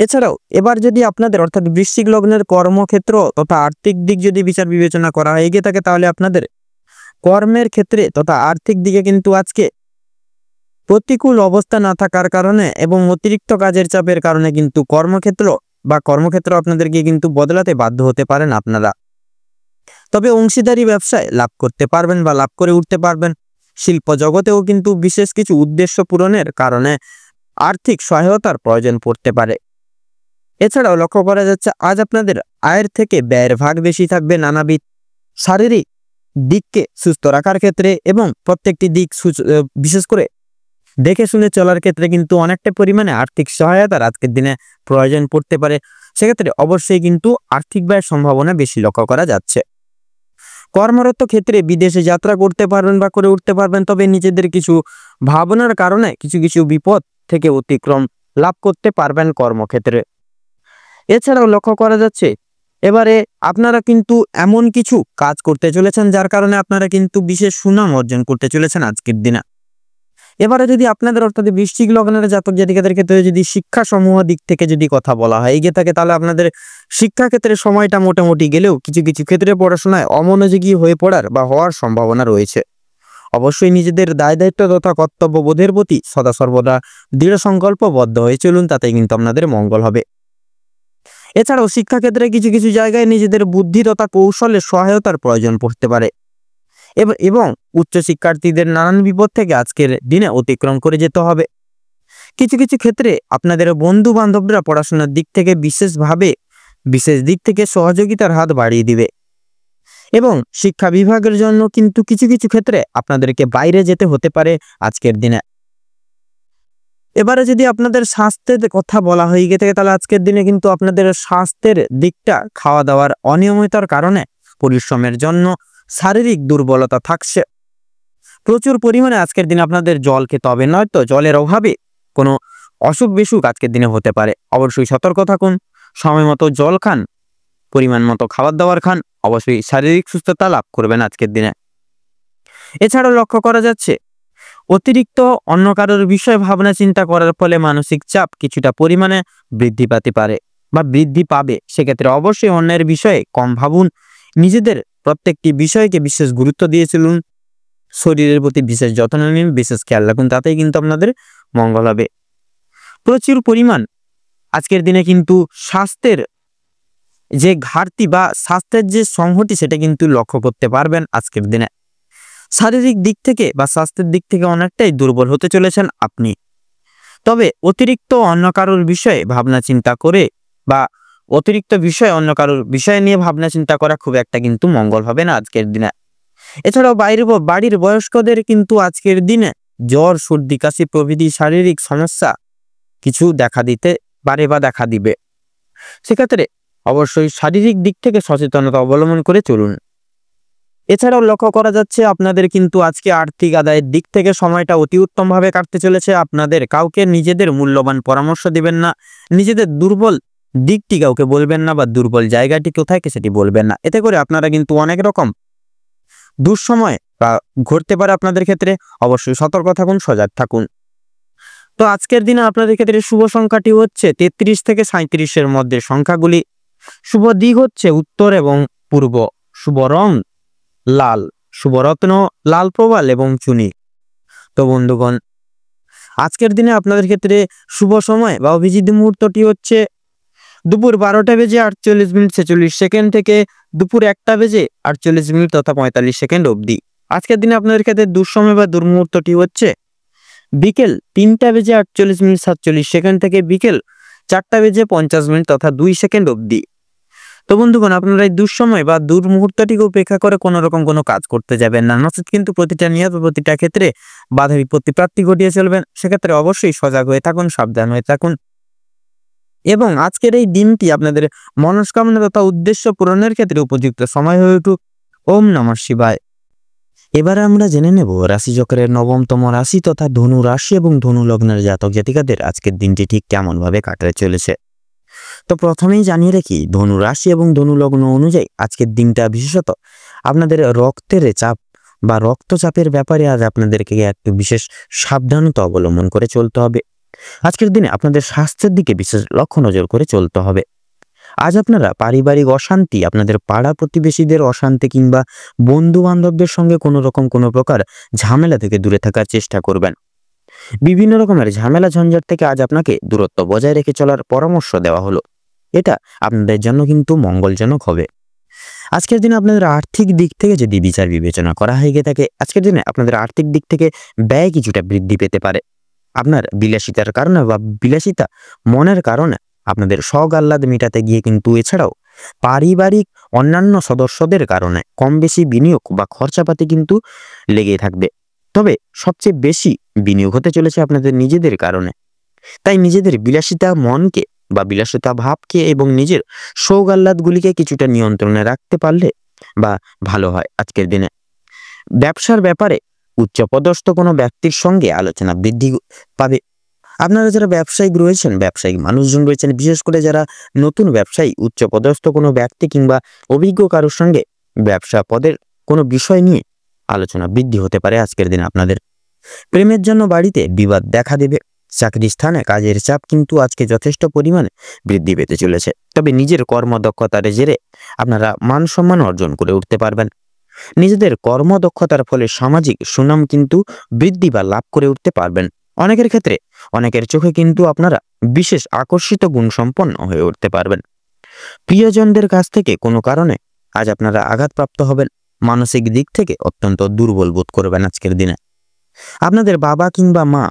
এছাড়াও এবার যদি আপনাদের অর্থাৎ বৃশ্চিক লগ্নের কর্মক্ষেত্র তথা আর্থিক দিক যদি বিচার বিবেচনা করা হয়ে গিয়ে থাকে তাহলে আপনাদের কর্মের ক্ষেত্রে তথা আর্থিক দিকে কিন্তু আজকে প্রতিকূল অবস্থা না থাকার কারণে এবং অতিরিক্ত কাজের চাপের কারণে কিন্তু কর্মক্ষেত্র আপনাদেরকে কিন্তু বদলাতে বাধ্য হতে পারেন আপনারা। তবে অংশীদারি ব্যবসায় লাভ করতে পারবেন বা লাভ করে উঠতে পারবেন। শিল্প জগতেও কিন্তু বিশেষ কিছু উদ্দেশ্য পূরণের কারণে আর্থিক সহায়তার প্রয়োজন পড়তে পারে। এছাড়াও লক্ষ্য করা যাচ্ছে আজ আপনাদের আয়ের থেকে ব্যয়ের ভাগ বেশি থাকবে নানাবিধ শারীরিক দিককে সুস্থ রাখার ক্ষেত্রে এবং প্রত্যেকটি দিক বিশেষ করে দেখে শুনে চলার ক্ষেত্রে কিন্তু অনেকটা পরিমাণে আর্থিক সহায়তার আজকের দিনে প্রয়োজন পড়তে পারে। সেক্ষেত্রে অবশ্যই কিন্তু আর্থিক ব্যয়ের সম্ভাবনা বেশি লক্ষ্য করা যাচ্ছে। কর্মরত ক্ষেত্রে বিদেশে যাত্রা করতে পারবেন বা করে উঠতে পারবেন, তবে নিজেদের কিছু ভাবনার কারণে কিছু কিছু বিপদ থেকে অতিক্রম লাভ করতে পারবেন কর্মক্ষেত্রে। এছাড়াও লক্ষ্য করা যাচ্ছে এবারে আপনারা কিন্তু এমন কিছু কাজ করতে চলেছেন যার কারণে আপনারা কিন্তু বিশেষ সুনাম অর্জন করতে চলেছেন আজকের দিনে। এবারে যদি আপনাদের অর্থাৎ বৃশ্চিক লগ্নের জাতক জাতিকাদের ক্ষেত্রে যদি শিক্ষা সমূহ দিক থেকে যদি কথা বলা হয় এগিয়ে থাকে, তাহলে আপনাদের শিক্ষা ক্ষেত্রে সময়টা মোটামুটি গেলেও কিছু কিছু ক্ষেত্রে পড়াশোনায় অমনোযোগী হয়ে পড়ার বা হওয়ার সম্ভাবনা রয়েছে। অবশ্যই নিজেদের দায় দায়িত্ব তথা কর্তব্য বোধের প্রতি সদা সর্বদা দৃঢ় সংকল্পবদ্ধ হয়ে চলুন, তাতে কিন্তু আপনাদের মঙ্গল হবে। এছাড়াও শিক্ষাক্ষেত্রে কিছু কিছু জায়গায় নিজেদের বুদ্ধি তথা কৌশলের সহায়তার প্রয়োজন পড়তে পারে এবং উচ্চ শিক্ষার্থীদের নানান বিপদ থেকে আজকের দিনে অতিক্রম করে যেতে হবে। কিছু কিছু ক্ষেত্রে আপনাদের বন্ধু বান্ধবরা পড়াশোনার দিক থেকে বিশেষ দিক থেকে সহযোগিতার হাত বাড়িয়ে দিবে এবং শিক্ষা বিভাগের জন্য কিন্তু কিছু কিছু ক্ষেত্রে আপনাদেরকে বাইরে যেতে হতে পারে আজকের দিনে। এবারে যদি আপনাদের স্বাস্থ্যের কথা বলা হয়ে গিয়ে থাকে, তাহলে আজকের দিনে কিন্তু আপনাদের স্বাস্থ্যের দিকটা খাওয়া দাওয়ার অনিয়মিততার কারণে পরিশ্রমের জন্য শারীরিক দুর্বলতা থাকছে। প্রচুর পরিমাণে আজকের দিনে আপনাদের জল খেতে হবে, নয়তো জলের অভাবে কোনো অসুখ বিসুখ আজকের দিনে হতে পারে। অবশ্যই সতর্ক থাকুন, সময় মতো জল খান, পরিমাণ মতো খাবার দাবার খান, অবশ্যই শারীরিক সুস্থতা লাভ করবেন আজকের দিনে। এছাড়াও লক্ষ্য করা যাচ্ছে অতিরিক্ত অন্য কারোর বিষয়ে ভাবনা চিন্তা করার ফলে মানসিক চাপ কিছুটা পরিমাণে বৃদ্ধি পেতে পারে বা বৃদ্ধি পাবে। সেক্ষেত্রে অবশ্যই অন্যের বিষয়ে কম ভাবুন, নিজেদের প্রত্যেকটি বিষয়কে বিশেষ গুরুত্ব দিয়ে চলুন, শরীরের প্রতি বিশেষ যত্ন নিন, বিশেষ খেয়াল রাখুন, তাতেই কিন্তু আপনাদের মঙ্গল হবে। প্রচুর পরিমাণ আজকের দিনে কিন্তু স্বাস্থ্যের যে ঘাটতি বা স্বাস্থ্যের যে সংহতি সেটা কিন্তু লক্ষ্য করতে পারবেন আজকের দিনে। শারীরিক দিক থেকে বা স্বাস্থ্যের দিক থেকে অনেকটাই দুর্বল হতে চলেছেন আপনি। তবে অতিরিক্ত অন্য কারোর বিষয়ে ভাবনা চিন্তা করে বা অতিরিক্ত বিষয় অন্য কারোর বিষয় নিয়ে ভাবনা চিন্তা করা খুব একটা কিন্তু মঙ্গল হবে না আজকের দিনে। এছাড়াও বাড়ির বয়স্কদের কিন্তু আজকের দিনে জ্বর, সর্দি, কাশি প্রভৃতি শারীরিক সমস্যা কিছু দেখা দিতে পারে বা দেখা দিবে। সেক্ষেত্রে অবশ্যই শারীরিক দিক থেকে সচেতনতা অবলম্বন করে চলুন। এছাড়াও লক্ষ্য করা যাচ্ছে আপনাদের কিন্তু আজকে আর্থিক আদায়ের দিক থেকে সময়টা অতি উত্তমভাবে কাটতে চলেছে। আপনাদের কাউকে নিজেদের মূল্যবান পরামর্শ দিবেন না, নিজেদের দুর্বল দিকটি কাউকে বলবেন না বা দুর্বল জায়গাটি কোথায় সেটি বলবেন না। এতে করে আপনারা কিন্তু অনেক রকম দুঃসময় বা ঘটতে পারে আপনাদের ক্ষেত্রে। অবশ্যই সতর্ক থাকুন, সজাগ থাকুন। তো আজকের দিনে আপনাদের ক্ষেত্রে শুভ সংখ্যাটি হচ্ছে 33 থেকে 37-এর মধ্যে সংখ্যাগুলি। শুভ দিক হচ্ছে উত্তর এবং পূর্ব। শুভ রং লাল, শুভ রত্ন লাল প্রবাল এবং চুনি। তো বন্ধুগণ, আজকের দিনে আপনাদের ক্ষেত্রে শুভ সময় বা অভিজিৎ মুহূর্তটি হচ্ছে দুপুর 12:48:46 থেকে দুপুর 1:48 তথা 45 অবধি। আজকের দিনে আপনাদের ক্ষেত্রে দুঃসময় বা দুর্মুহূর্তটি হচ্ছে বিকেল 3:48:47 থেকে বিকেল 4:50 তথা 2 সেকেন্ড অবধি। তো বন্ধুগণ, আপনারা এই দুঃসময় বা দুর্মুহূর্তটিকে উপেক্ষা করে কোনো রকম কোনো কাজ করতে যাবেন না, নচেত কিন্তু প্রতিটা নিয়ত প্রতিটা ক্ষেত্রে বাধা বিপত্তি প্রাপ্তি ঘটিয়ে চলবেন। সেক্ষেত্রে অবশ্যই সজাগ হয়ে থাকুন, সাবধান হয়ে থাকুন এবং আজকের এই দিনটি আপনাদের মনস্কামনা তথা উদ্দেশ্য পূরণের ক্ষেত্রে উপযুক্ত সময় হয়ে উঠুক। ওম নমঃ শিবায়। এবারে আমরা জেনে নেব রাশিচক্রের 9তম রাশি তথা ধনু রাশি এবং ধনু লগ্নের জাতক জাতিকাদের আজকের দিনটি ঠিক কেমন ভাবে কাটতে চলেছে। তো প্রথমেই জানিয়ে রাখি, ধনু রাশি এবং ধনু লগ্ন অনুযায়ী আজকের দিনটা বিশেষত আপনাদের রক্তের চাপ বা রক্তচাপের ব্যাপারে আজ আপনাদেরকে একটু বিশেষ সাবধানতা অবলম্বন করে চলতে হবে। আজকের দিনে আপনাদের স্বাস্থ্যের দিকে বিশেষ লক্ষ্য নজর করে চলতে হবে। আজ আপনারা পারিবারিক অশান্তি, আপনাদের পাড়া প্রতিবেশীদের অশান্তি কিংবা বন্ধু বান্ধবদের সঙ্গে কোনো প্রকার ঝামেলা থেকে দূরে থাকার চেষ্টা করবেন। বিভিন্ন রকমের ঝামেলা ঝঞ্ঝাট থেকে আজ আপনাকে দূরত্ব বজায় রেখে চলার পরামর্শ দেওয়া হলো। এটা আপনাদের জন্য কিন্তু মঙ্গলজনক হবে। আজকের দিনে আপনাদের আর্থিক দিক থেকে যদি বিচার বিবেচনা করা হয়ে গিয়ে থাকে, আজকের দিনে আপনাদের আর্থিক দিক থেকে ব্যয় কিছুটা বৃদ্ধি পেতে পারে। আপনার বিলাসিতার কারণে বা বিলাসিতা মনের কারণে আপনাদের শখ আহ্লাদ মেটাতে গিয়ে কিন্তু এছাড়াও পারিবারিক অন্যান্য সদস্যদের কারণে কম বেশি বিনিয়োগ বা খরচাপাতি কিন্তু লেগে থাকবে। তবে সবচেয়ে বেশি বিনিয়োগ হতে চলেছে আপনাদের নিজেদের কারণে। তাই নিজেদের বিলাসিতা মনকে বা বিলাসিতা ভাবকে এবং নিজের শৌক আহ্লাদগুলিকে কিছুটা নিয়ন্ত্রণে রাখতে পারলে বা ভালো হয় আজকের দিনে। ব্যবসার ব্যাপারে উচ্চপদস্থ কোনো ব্যক্তির সঙ্গে আলোচনা বৃদ্ধি পাবে। আপনারা যারা ব্যবসায়িক রয়েছেন, ব্যবসায়িক মানুষজন রয়েছেন, বিশেষ করে যারা নতুন ব্যবসায়ী, উচ্চপদস্থ কোনো ব্যক্তি কিংবা অভিজ্ঞ কারোর সঙ্গে ব্যবসা পদের কোনো বিষয় নিয়ে আলোচনা বৃদ্ধি হতে পারে আজকের দিনে আপনাদের। প্রেমের জন্য বাড়িতে বিবাদ দেখা দেবে। চাকরি স্থানে কাজের চাপ কিন্তু আজকে যথেষ্ট পরিমাণে বৃদ্ধি পেতে চলেছে। তবে নিজের কর্মদক্ষতার জেরে আপনারা মান সম্মান অর্জন করে উঠতে পারবেন। নিজেদের কর্মদক্ষতার ফলে সামাজিক সুনাম কিন্তু বৃদ্ধি বা লাভ করে উঠতে পারবেন। অনেকের ক্ষেত্রে অনেকের চোখে কিন্তু আপনারা বিশেষ আকর্ষিত গুণ সম্পন্ন হয়ে উঠতে পারবেন। প্রিয়জনদের কাছ থেকে কোনো কারণে আজ আপনারা আঘাতপ্রাপ্ত হবেন। মানসিক দিক থেকে অত্যন্ত দুর্বল বোধ করবেন আজকের দিনে। আপনাদের বাবা কিংবা মা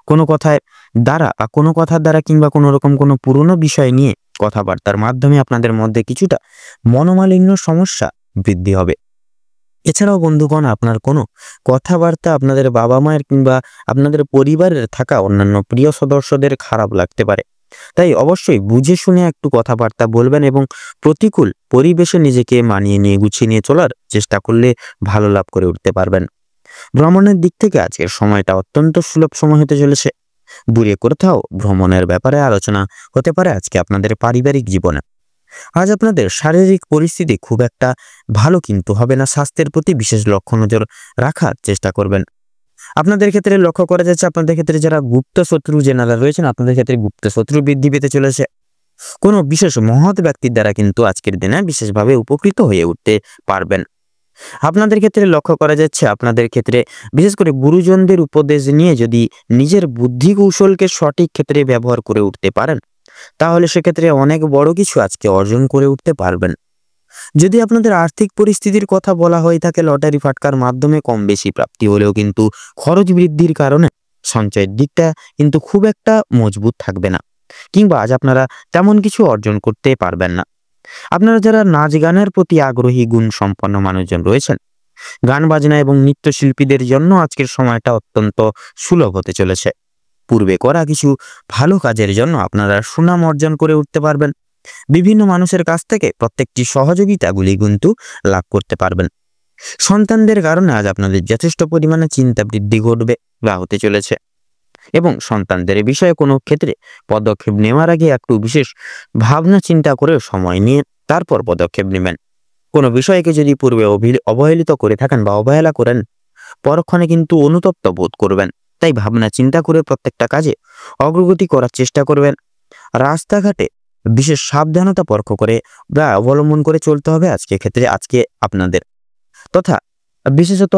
কোনো কথার দ্বারা কিংবা কোনো রকম কোনো পুরনো বিষয় নিয়ে কথাবার্তার মাধ্যমে আপনাদের মধ্যে কিছুটা মনোমালিন্য সমস্যা বৃদ্ধি হবে। এছাড়াও বন্ধুগণ, আপনার কোনো কথাবার্তা আপনাদের বাবা মায়ের কিংবা আপনাদের পরিবারের থাকা অন্যান্য প্রিয় সদস্যদের খারাপ লাগতে পারে। তাই অবশ্যই বুঝে শুনে একটু কথাবার্তা বলবেন এবং প্রতিকূল পরিবেশে নিজেকে মানিয়ে নিয়ে গুছিয়ে নিয়ে চলার চেষ্টা করলে ভালো লাভ করে উঠতে পারবেন। ভ্রমণের দিক থেকে আজকের সময়টা অত্যন্ত সুলভ সময় হতে চলেছে। দূরে কোথাও ভ্রমণের ব্যাপারে আলোচনা হতে পারে আজকে আপনাদের পারিবারিক জীবনে। আজ আপনাদের শারীরিক পরিস্থিতি খুব একটা ভালো কিন্তু হবে না। স্বাস্থ্যের প্রতি বিশেষ লক্ষ্য নজর রাখার চেষ্টা করবেন। আপনাদের ক্ষেত্রে লক্ষ্য করা যাচ্ছে আপনাদের ক্ষেত্রে যারা গুপ্ত শত্রু জেনারা রয়েছেন, আপনাদের ক্ষেত্রে গুপ্ত শত্রু বৃদ্ধি পেতে চলেছে। কোনো বিশেষ মহৎ ব্যক্তির দ্বারা কিন্তু আজকের দিনে বিশেষভাবে উপকৃত হয়ে উঠতে পারবেন। আপনাদের ক্ষেত্রে লক্ষ্য করা যাচ্ছে আপনাদের ক্ষেত্রে বিশেষ করে গুরুজনদের উপদেশ নিয়ে যদি নিজের বুদ্ধি কৌশলকে সঠিক ক্ষেত্রে ব্যবহার করে উঠতে পারেন, তাহলে সেক্ষেত্রে অনেক বড় কিছু আজকে অর্জন করে উঠতে পারবেন। যদি আপনাদের আর্থিক পরিস্থিতির কথা বলা হয়ে থাকে, লটারি ফাটকার মাধ্যমে কম বেশি প্রাপ্তি হলেও কিন্তু খরচ বৃদ্ধির কারণে সঞ্চয়ের দিকটা কিন্তু খুব একটা মজবুত থাকবে না, কিংবা আজ আপনারা তেমন কিছু অর্জন করতে পারবেন না। আপনারা যারা নাচ গানের প্রতি আগ্রহী গুণ সম্পন্ন মানুষজন রয়েছেন, গান বাজনা এবং নৃত্যশিল্পীদের জন্য আজকের সময়টা অত্যন্ত সুলভ হতে চলেছে। পূর্বে করা কিছু ভালো কাজের জন্য আপনারা সুনাম অর্জন করে উঠতে পারবেন। বিভিন্ন মানুষের কাছ থেকে প্রত্যেকটি সহযোগিতাগুলি কিন্তু লাভ করতে পারবেন। সন্তানদের কারণে আজ আপনাদের যথেষ্ট পরিমাণে চিন্তা বৃদ্ধি ঘটবে বা হতে চলেছে, এবং সন্তানদের বিষয়ে কোনো ক্ষেত্রে পদক্ষেপ নেওয়ার আগে একটু বিশেষ ভাবনা চিন্তা করে সময় নিয়ে তারপর পদক্ষেপ নেবেন। কোনো বিষয়কে যদি পূর্বে অবহেলিত করে থাকেন বা অবহেলা করেন, পরক্ষণে কিন্তু অনুতপ্ত বোধ করবেন। তাই ভাবনা চিন্তা করে প্রত্যেকটা কাজে অগ্রগতি করার চেষ্টা করবেন। রাস্তাঘাটে বিশেষ সাবধানতা পরখ করে বা অবলম্বন করে চলতে হবে আজকে আপনাদের। তথা বিশেষত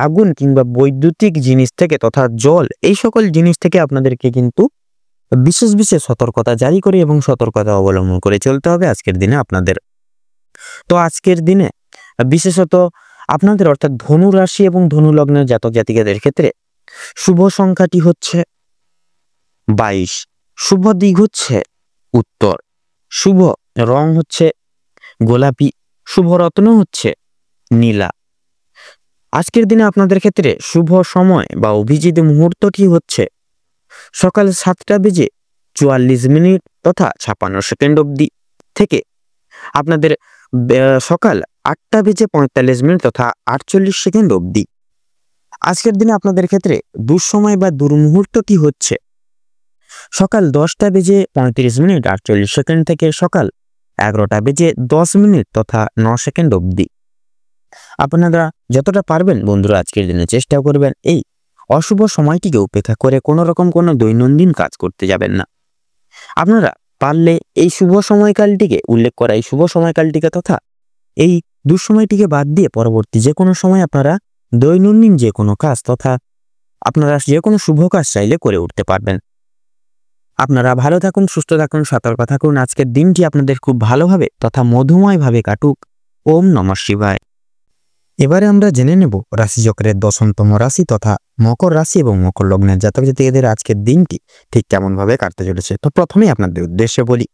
আগুন কিংবা বৈদ্যুতিক জিনিস থেকে তথা জল, এই সকল জিনিস থেকে আপনাদেরকে কিন্তু বিশেষ সতর্কতা জারি করে এবং সতর্কতা অবলম্বন করে চলতে হবে আজকের দিনে আপনাদের। তো আজকের দিনে বিশেষত আপনাদের অর্থাৎ ধনু রাশি এবং ধনু লগ্নের জাতক জাতিকাদের ক্ষেত্রে শুভ সংখ্যাটি হচ্ছে 22, শুভ দিক হচ্ছে উত্তর, শুভ রং হচ্ছে গোলাপি, শুভ রত্ন হচ্ছে নীলা। আজকের দিনে আপনাদের ক্ষেত্রে শুভ সময় বা অভিজিৎ মুহূর্তটি হচ্ছে সকাল 7:44 তথা 56 সেকেন্ড অবধি থেকে আপনাদের সকাল 8:45 তথা 48 সেকেন্ড অবধি। আজকের দিনে আপনাদের ক্ষেত্রে দুঃসময় বা দুর্মুহূর্তটি হচ্ছে সকাল 10:35 48 সেকেন্ড থেকে সকাল 11:10 তথা 9 সেকেন্ড অবধি। আপনারা যতটা পারবেন বন্ধুরা আজকের দিনে চেষ্টা করবেন এই অশুভ সময়টিকে উপেক্ষা করে কোনো রকম কোনো দৈনন্দিন কাজ করতে যাবেন না। আপনারা পারলে এই শুভ সময়কালটিকে উল্লেখ করা এই শুভ সময়কালটিকে তথা এই দুঃসময়টিকে বাদ দিয়ে পরবর্তী যে কোনো সময় আপনারা দৈনন্দিন যে কোনো কাজ তথা আপনারা যে কোনো শুভ কাজ চাইলে করে উঠতে পারবেন। আপনারা ভালো থাকুন, সুস্থ থাকুন, সতর্ক থাকুন। আজকের দিনটি আপনাদের খুব ভালোভাবে তথা মধুময়ভাবে কাটুক। ওম নমঃ শিবায়। এবারে আমরা জেনে নেব রাশিচক্রের 10তম রাশি তথা মকর রাশি এবং মকর লগ্নের জাতক জাতিকাদের আজকের দিনটি ঠিক কেমন ভাবে কাটতে চলেছে। তো প্রথমেই আপনাদের উদ্দেশ্যে বলি,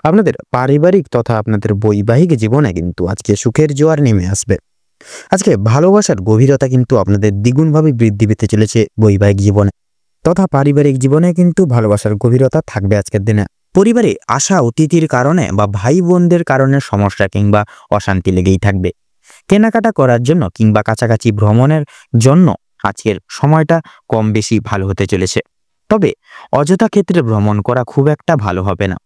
আপনাদের পারিবারিক তথা আপনাদের বৈবাহিক জীবনে কিন্তু আজকে সুখের জোয়ার নেমে আসবে। আজকে ভালোবাসার গভীরতা কিন্তু আপনাদের দ্বিগুণভাবে বৃদ্ধি পেতে চলেছে বৈবাহিক জীবনে তথা পারিবারিক জীবনে কিন্তু ভালোবাসার গভীরতা থাকবে আজকের দিনে। পরিবারে আসা অতিথির কারণে বা ভাই বোনদের কারণে সমস্যা কিংবা অশান্তি লেগেই থাকবে। কেনাকাটা করার জন্য কিংবা কাছাকাছি ভ্রমণের জন্য আজকের সময়টা কম বেশি ভালো হতে চলেছে। তবে অযথা ক্ষেত্রে ভ্রমণ করা খুব একটা ভালো হবে না।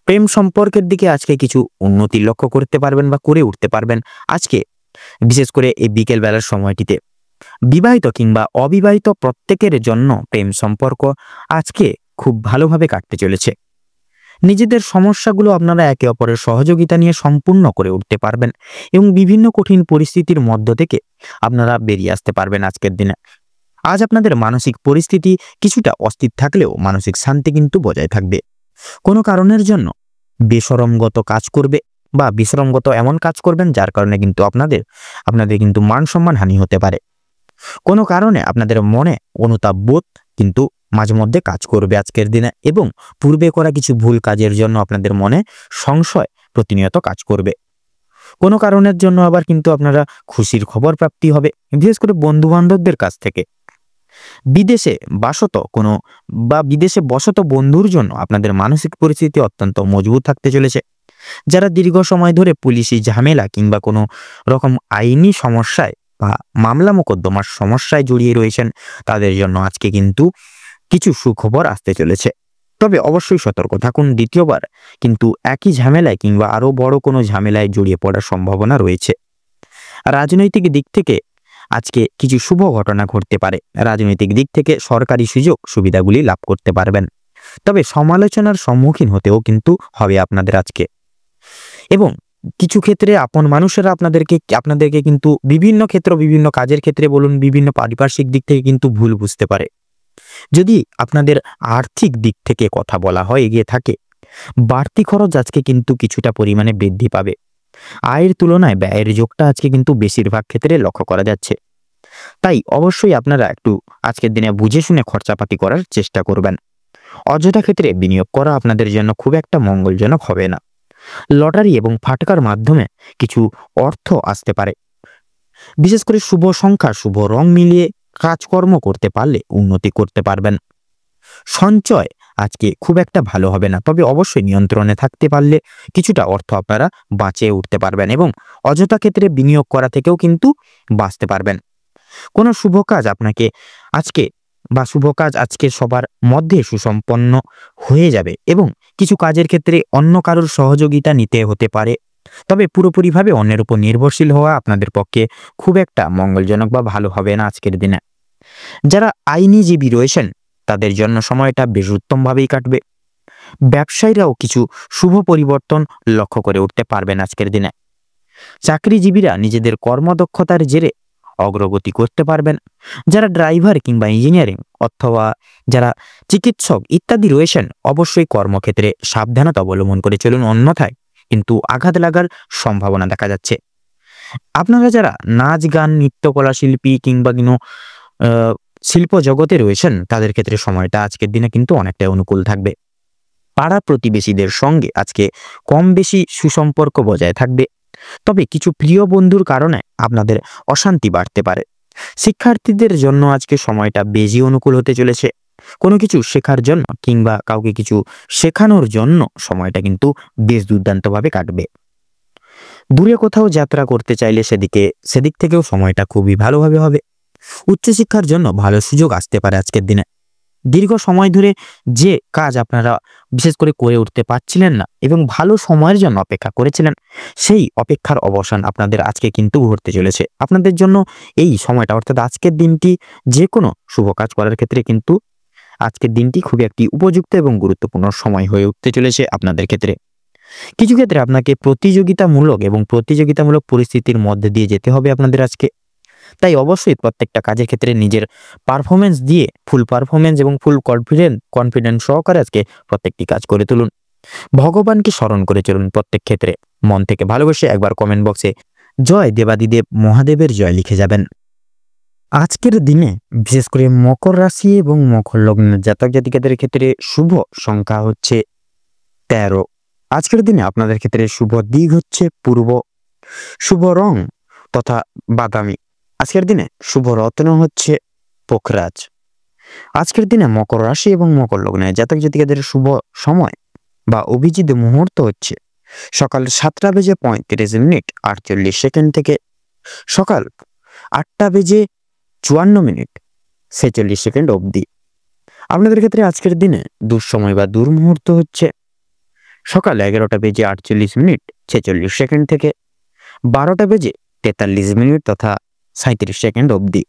প্রেম সম্পর্কের দিকে আজকে কিছু উন্নতি লক্ষ্য করতে পারবেন বা করে উঠতে পারবেন আজকে, বিশেষ করে এই বিকেল বেলার সময়টিতে। বিবাহিত কিংবা অবিবাহিত প্রত্যেকের জন্য প্রেম সম্পর্ক আজকে খুব ভালোভাবে কাটতে চলেছে। নিজেদের সমস্যাগুলো আপনারা একে অপরের সহযোগিতা নিয়ে সম্পূর্ণ করে উঠতে পারবেন এবং বিভিন্ন কঠিন পরিস্থিতির মধ্য থেকে আপনারা বেরিয়ে আসতে পারবেন আজকের দিনে। আজ আপনাদের মানসিক পরিস্থিতি কিছুটা অস্থির থাকলেও মানসিক শান্তি কিন্তু বজায় থাকবে। কোনো কারণের জন্য বেশরমগত কাজ করবে বা বিশ্রমগত এমন কাজ করবেন যার কারণে কিন্তু আপনাদের কিন্তু মান সম্মান হানি হতে পারে। কোনো কারণে আপনাদের মনে অনুতাপ বোধ কিন্তু মাঝে মধ্যে কাজ করবে আজকের দিনে এবং পূর্বে করা কিছু ভুল কাজের জন্য আপনাদের মনে সংশয় প্রতিনিয়ত কাজ করবে। কোনো কারণের জন্য আবার কিন্তু আপনারা খুশির খবর প্রাপ্তি হবে, বিশেষ করে বন্ধু বান্ধবদের কাছ থেকে। বিদেশে বসত বন্ধুর জন্য আপনাদের মানসিক পরিস্থিতি অত্যন্ত মজবুত থাকতে চলেছে। যারা দীর্ঘ সময় ধরে পুলিশি ঝামেলা কিংবা কোনো রকম আইনি সমস্যায় বা মামলা মোকদ্দমার সমস্যায় জড়িয়ে রয়েছেন তাদের জন্য আজকে কিন্তু কিছু সুখবর আসতে চলেছে। তবে অবশ্যই সতর্ক থাকুন, দ্বিতীয়বার কিন্তু একই ঝামেলায় কিংবা আরো বড় কোনো ঝামেলায় জড়িয়ে পড়ার সম্ভাবনা রয়েছে। রাজনৈতিক দিক থেকে আজকে কিছু শুভ ঘটনা ঘটতে পারে। রাজনৈতিক দিক থেকে সরকারি সুযোগ সুবিধাগুলি লাভ করতে পারবেন। তবে সমালোচনার সম্মুখীন হতেও কিন্তু হবে আপনাদের আজকে, এবং কিছু ক্ষেত্রে আপন মানুষেরা আপনাদেরকে কিন্তু বিভিন্ন কাজের ক্ষেত্রে বলুন, বিভিন্ন পারিপার্শ্বিক দিক থেকে কিন্তু ভুল বুঝতে পারে। যদি আপনাদের আর্থিক দিক থেকে কথা বলা হয় এগিয়ে থাকে, বাড়তি খরচ আজকে কিন্তু কিছুটা পরিমাণে বৃদ্ধি পাবে। আয়ের তুলনায় ব্যয়ের যোগটা আজকে কিন্তু বেশিরভাগ ক্ষেত্রে লক্ষ্য করা যাচ্ছে। তাই অবশ্যই আপনারা একটু আজকের দিনে বুঝে শুনে খরচাপাতি করার চেষ্টা করবেন। অযথা ক্ষেত্রে বিনিয়োগ করা আপনাদের জন্য খুব একটা মঙ্গলজনক হবে না। লটারি এবং ফাটকার মাধ্যমে কিছু অর্থ আসতে পারে। বিশেষ করে শুভ সংখ্যা শুভ রং মিলিয়ে কাজকর্ম করতে পারলে উন্নতি করতে পারবেন। সঞ্চয় আজকে খুব একটা ভালো হবে না, তবে অবশ্যই নিয়ন্ত্রণে থাকতে পারলে কিছুটা অর্থ আপনারা বাঁচিয়ে উঠতে পারবেন এবং অযথা ক্ষেত্রে বিনিয়োগ করা থেকেও কিন্তু বাঁচতে পারবেন। কোনো শুভ কাজ আজকে সবার মধ্যে সুসম্পন্ন হয়ে যাবে এবং কিছু কাজের ক্ষেত্রে অন্য কারোর সহযোগিতা নিতে হতে পারে। তবে পুরোপুরিভাবে অন্যের উপর নির্ভরশীল হওয়া আপনাদের পক্ষে খুব একটা মঙ্গলজনক বা ভালো হবে না আজকের দিনে। যারা আইনজীবী রয়েছেন তাদের জন্য সময়টা বেশ উত্তমভাবেই কাটবে। ব্যবসায়ীরাও কিছু শুভ পরিবর্তন লক্ষ্য করে উঠতে পারবেন আজকের দিনে। চাকরিজীবীরা নিজেদের কর্মদক্ষতার জেরে অগ্রগতি করতে পারবেন। যারা ড্রাইভার কিংবা ইঞ্জিনিয়ারিং অথবা যারা চিকিৎসক ইত্যাদি রয়েছেন অবশ্যই কর্মক্ষেত্রে সাবধানতা অবলম্বন করে চলুন, অন্যথায় কিন্তু আঘাত লাগার সম্ভাবনা দেখা যাচ্ছে। আপনারা যারা নাচ গান নৃত্যকলা শিল্পী কিংবা শিল্প জগতে রয়েছেন তাদের ক্ষেত্রে সময়টা আজকের দিনে কিন্তু অনেকটাই অনুকূল থাকবে। পাড়া প্রতিবেশীদের সঙ্গে আজকে কম বেশি সুসম্পর্ক বজায় থাকবে। তবে কিছু প্রিয় বন্ধুর কারণে আপনাদের অশান্তি বাড়তে পারে। শিক্ষার্থীদের জন্য আজকে সময়টা বেশি অনুকূল হতে চলেছে। কোনো কিছু শেখার জন্য কিংবা কাউকে কিছু শেখানোর জন্য সময়টা কিন্তু বেশ দুর্দান্তভাবে কাটবে। দূরে কোথাও যাত্রা করতে চাইলে সেদিক থেকেও সময়টা খুবই ভালোভাবে হবে। উচ্চশিক্ষার জন্য ভালো সুযোগ আসতে পারে আজকের দিনে। দীর্ঘ সময় ধরে যে কাজ আপনারা বিশেষ করে উঠতে পারছিলেন না এবং ভালো সময়ের জন্য অপেক্ষা করেছিলেন, সেই অপেক্ষার অবসান আপনাদের আজকে কিন্তু ঘটতে চলেছে। আপনাদের জন্য এই সময়টা অর্থাৎ আজকের দিনটি যে কোনো শুভ কাজ করার ক্ষেত্রে কিন্তু আজকের দিনটি খুবই একটি উপযুক্ত এবং গুরুত্বপূর্ণ সময় হয়ে উঠতে চলেছে আপনাদের ক্ষেত্রে। কিছু ক্ষেত্রে আপনাকে প্রতিযোগিতামূলক পরিস্থিতির মধ্যে দিয়ে যেতে হবে আপনাদের আজকে। তাই অবশ্যই প্রত্যেকটা কাজের ক্ষেত্রে নিজের পারফরমেন্স দিয়ে ফুল পারফরমেন্স এবং ফুল কনফিডেন্স সহকারে আজকে প্রত্যেকটি কাজ করে তুলুন। ভগবানকে স্মরণ করে চলুন প্রত্যেক ক্ষেত্রে। মন থেকে ভালোবেসে একবার কমেন্ট বক্সে জয় দেবাদিদেব মহাদেবের জয় লিখে যাবেন। আজকের দিনে বিশেষ করে মকর রাশি এবং মকর লগ্নের জাতক জাতিকাদের ক্ষেত্রে শুভ সংখ্যা হচ্ছে 13। আজকের দিনে আপনাদের ক্ষেত্রে শুভ দিক হচ্ছে পূর্ব, শুভ রং তথা বাদামি। আজকের দিনে শুভ রত্ন হচ্ছে পোখরাজ। আজকের দিনে মকর রাশি এবং মকর লগ্নে জাতক জাতিকাদের শুভ সময় বা অভিজিৎ মুহূর্ত হচ্ছে সকাল 7:35 থেকে সকাল 8:54 অবধি। আপনাদের ক্ষেত্রে আজকের দিনে দুঃসময় বা দুর্মুহূর্ত হচ্ছে সকাল 11:48 থেকে 12:43 তথা 37 অবধি।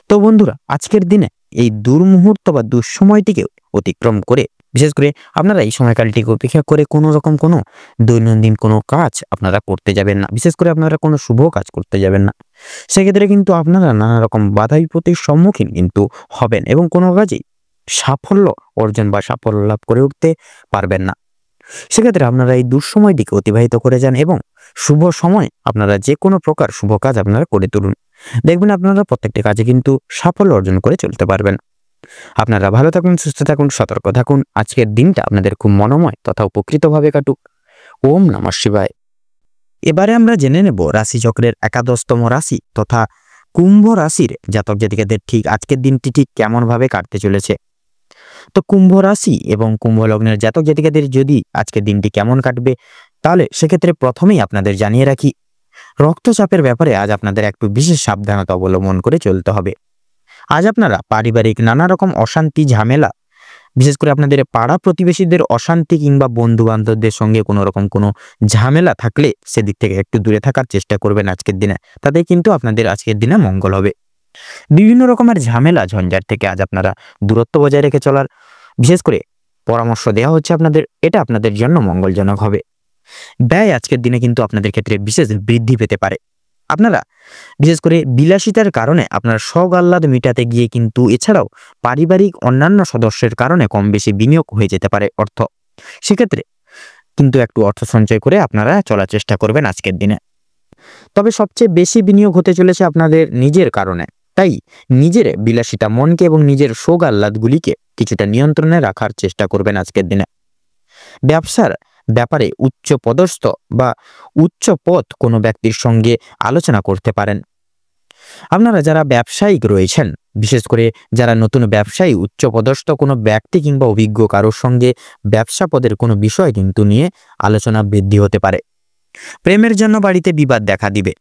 তো বন্ধুরা, আজকের দিনে এই দুর্মুহূর্ত বা দুঃসময়টিকে অতিক্রম করে বিশেষ করে আপনারা এই সময়কালটিকে উপেক্ষা করে কোনো রকম কোনো দৈনন্দিন কোনো কাজ আপনারা করতে যাবেন না, বিশেষ করে আপনারা কোনো শুভ কাজ করতে যাবেন না। সেক্ষেত্রে কিন্তু আপনারা নানা রকম বাধা বিপত্তির সম্মুখীন কিন্তু হবেন এবং কোনো কাজেই সাফল্য অর্জন বা সাফল্য লাভ করে উঠতে পারবেন না। সেক্ষেত্রে আপনারা এই দুঃসময়টিকে অতিবাহিত করে যান এবং শুভ সময় আপনারা যে কোনো প্রকার শুভ কাজ আপনারা করে তুলুন। দেখবেন আপনারা প্রত্যেকটি কাজে কিন্তু সাফল্য অর্জন করে চলতে পারবেন। আপনারা ভালো থাকুন, সুস্থ থাকুন, সতর্ক থাকুন। আজকের দিনটা আপনাদের খুব মনোময় তথা উপকৃতভাবে কাটুক। ওম নমঃ শিবায়। এবারে আমরা জেনে নেব রাশিচক্রের 11তম রাশি তথা কুম্ভ রাশির জাতক জাতিকাদের ঠিক আজকের দিনটি ঠিক কেমন ভাবে কাটতে চলেছে। তো কুম্ভ রাশি এবং কুম্ভ লগ্নের জাতক জাতিকাদের যদি আজকের দিনটি কেমন কাটবে, তাহলে সেক্ষেত্রে প্রথমেই আপনাদের জানিয়ে রাখি, রক্তচাপের ব্যাপারে আজ আপনাদের একটু বিশেষ সাবধানতা অবলম্বন করে চলতে হবে। আজ আপনারা পারিবারিক নানা রকম অশান্তি ঝামেলা, বিশেষ করে আপনাদের পাড়া প্রতিবেশীদের অশান্তি কিংবা বন্ধু বান্ধবদের সঙ্গে কোনো রকম কোনো ঝামেলা থাকলে সেদিক থেকে একটু দূরে থাকার চেষ্টা করবেন আজকের দিনে। তাতে কিন্তু আপনাদের আজকের দিনে মঙ্গল হবে। বিভিন্ন রকমের ঝামেলা ঝঞ্ঝাট থেকে আজ আপনারা দূরত্ব বজায় রেখে চলার বিশেষ করে পরামর্শ দেওয়া হচ্ছে আপনাদের। এটা আপনাদের জন্য মঙ্গলজনক হবে। ব্যয় আজকের দিনে কিন্তু আপনাদের ক্ষেত্রে বিশেষ বৃদ্ধি পেতে পারে। আপনারা বিশেষ করে বিলাসিতার কারণে আপনার শখ আহ্লাদ মেটাতে গিয়ে কিন্তু এছাড়াও পারিবারিক অন্যান্য সদস্যের কারণে কম বেশি বিনিয়োগ হয়ে যেতে পারে অর্থ। সেক্ষেত্রে কিন্তু একটু অর্থ সঞ্চয় করে আপনারা চলার চেষ্টা করবেন আজকের দিনে। তবে সবচেয়ে বেশি বিনিয়োগ হতে চলেছে আপনাদের নিজের কারণে। তাই নিজের বিলাসিতা মনকে এবং নিজের শোক আহ্লাদগুলিকে কিছুটা নিয়ন্ত্রণে রাখার চেষ্টা করবেন আজকের দিনে। ব্যবসার ব্যাপারে উচ্চ পদস্থ বা উচ্চ পদ কোনো ব্যক্তির সঙ্গে আলোচনা করতে পারেন। আপনারা যারা ব্যবসায়িক রয়েছেন, বিশেষ করে যারা নতুন ব্যবসায়ী, উচ্চ পদস্থ কোনো ব্যক্তি কিংবা অভিজ্ঞ কারোর সঙ্গে ব্যবসা পদের কোনো বিষয় কিন্তু নিয়ে আলোচনা বৃদ্ধি হতে পারে। প্রেমের জন্য বাড়িতে বিবাদ দেখা দিবে,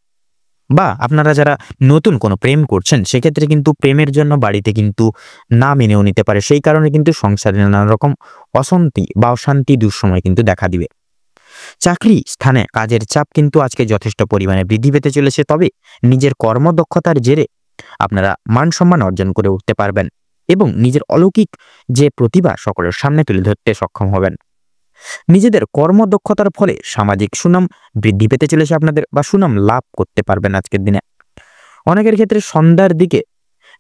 বা আপনারা যারা নতুন কোনো প্রেম করছেন সেক্ষেত্রে কিন্তু প্রেমের জন্য বাড়িতে কিন্তু না মেনেও নিতে পারে। সেই কারণে কিন্তু সংসারে নানা রকম অশান্তি বা অশান্তি দুঃসময় কিন্তু দেখা দিবে। চাকরি স্থানে কাজের চাপ কিন্তু আজকে যথেষ্ট পরিমাণে বৃদ্ধি পেতে চলেছে। তবে নিজের কর্মদক্ষতার জেরে আপনারা মান সম্মান অর্জন করে উঠতে পারবেন এবং নিজের অলৌকিক যে প্রতিভা সকলের সামনে তুলে ধরতে সক্ষম হবেন। নিজেদের কর্মদক্ষতার ফলে সামাজিক সুনাম বৃদ্ধি পেতে চলেছে আপনাদের, বা সুনাম লাভ করতে পারবেন আজকের দিনে। অনেকের ক্ষেত্রে সন্ধ্যার দিকে,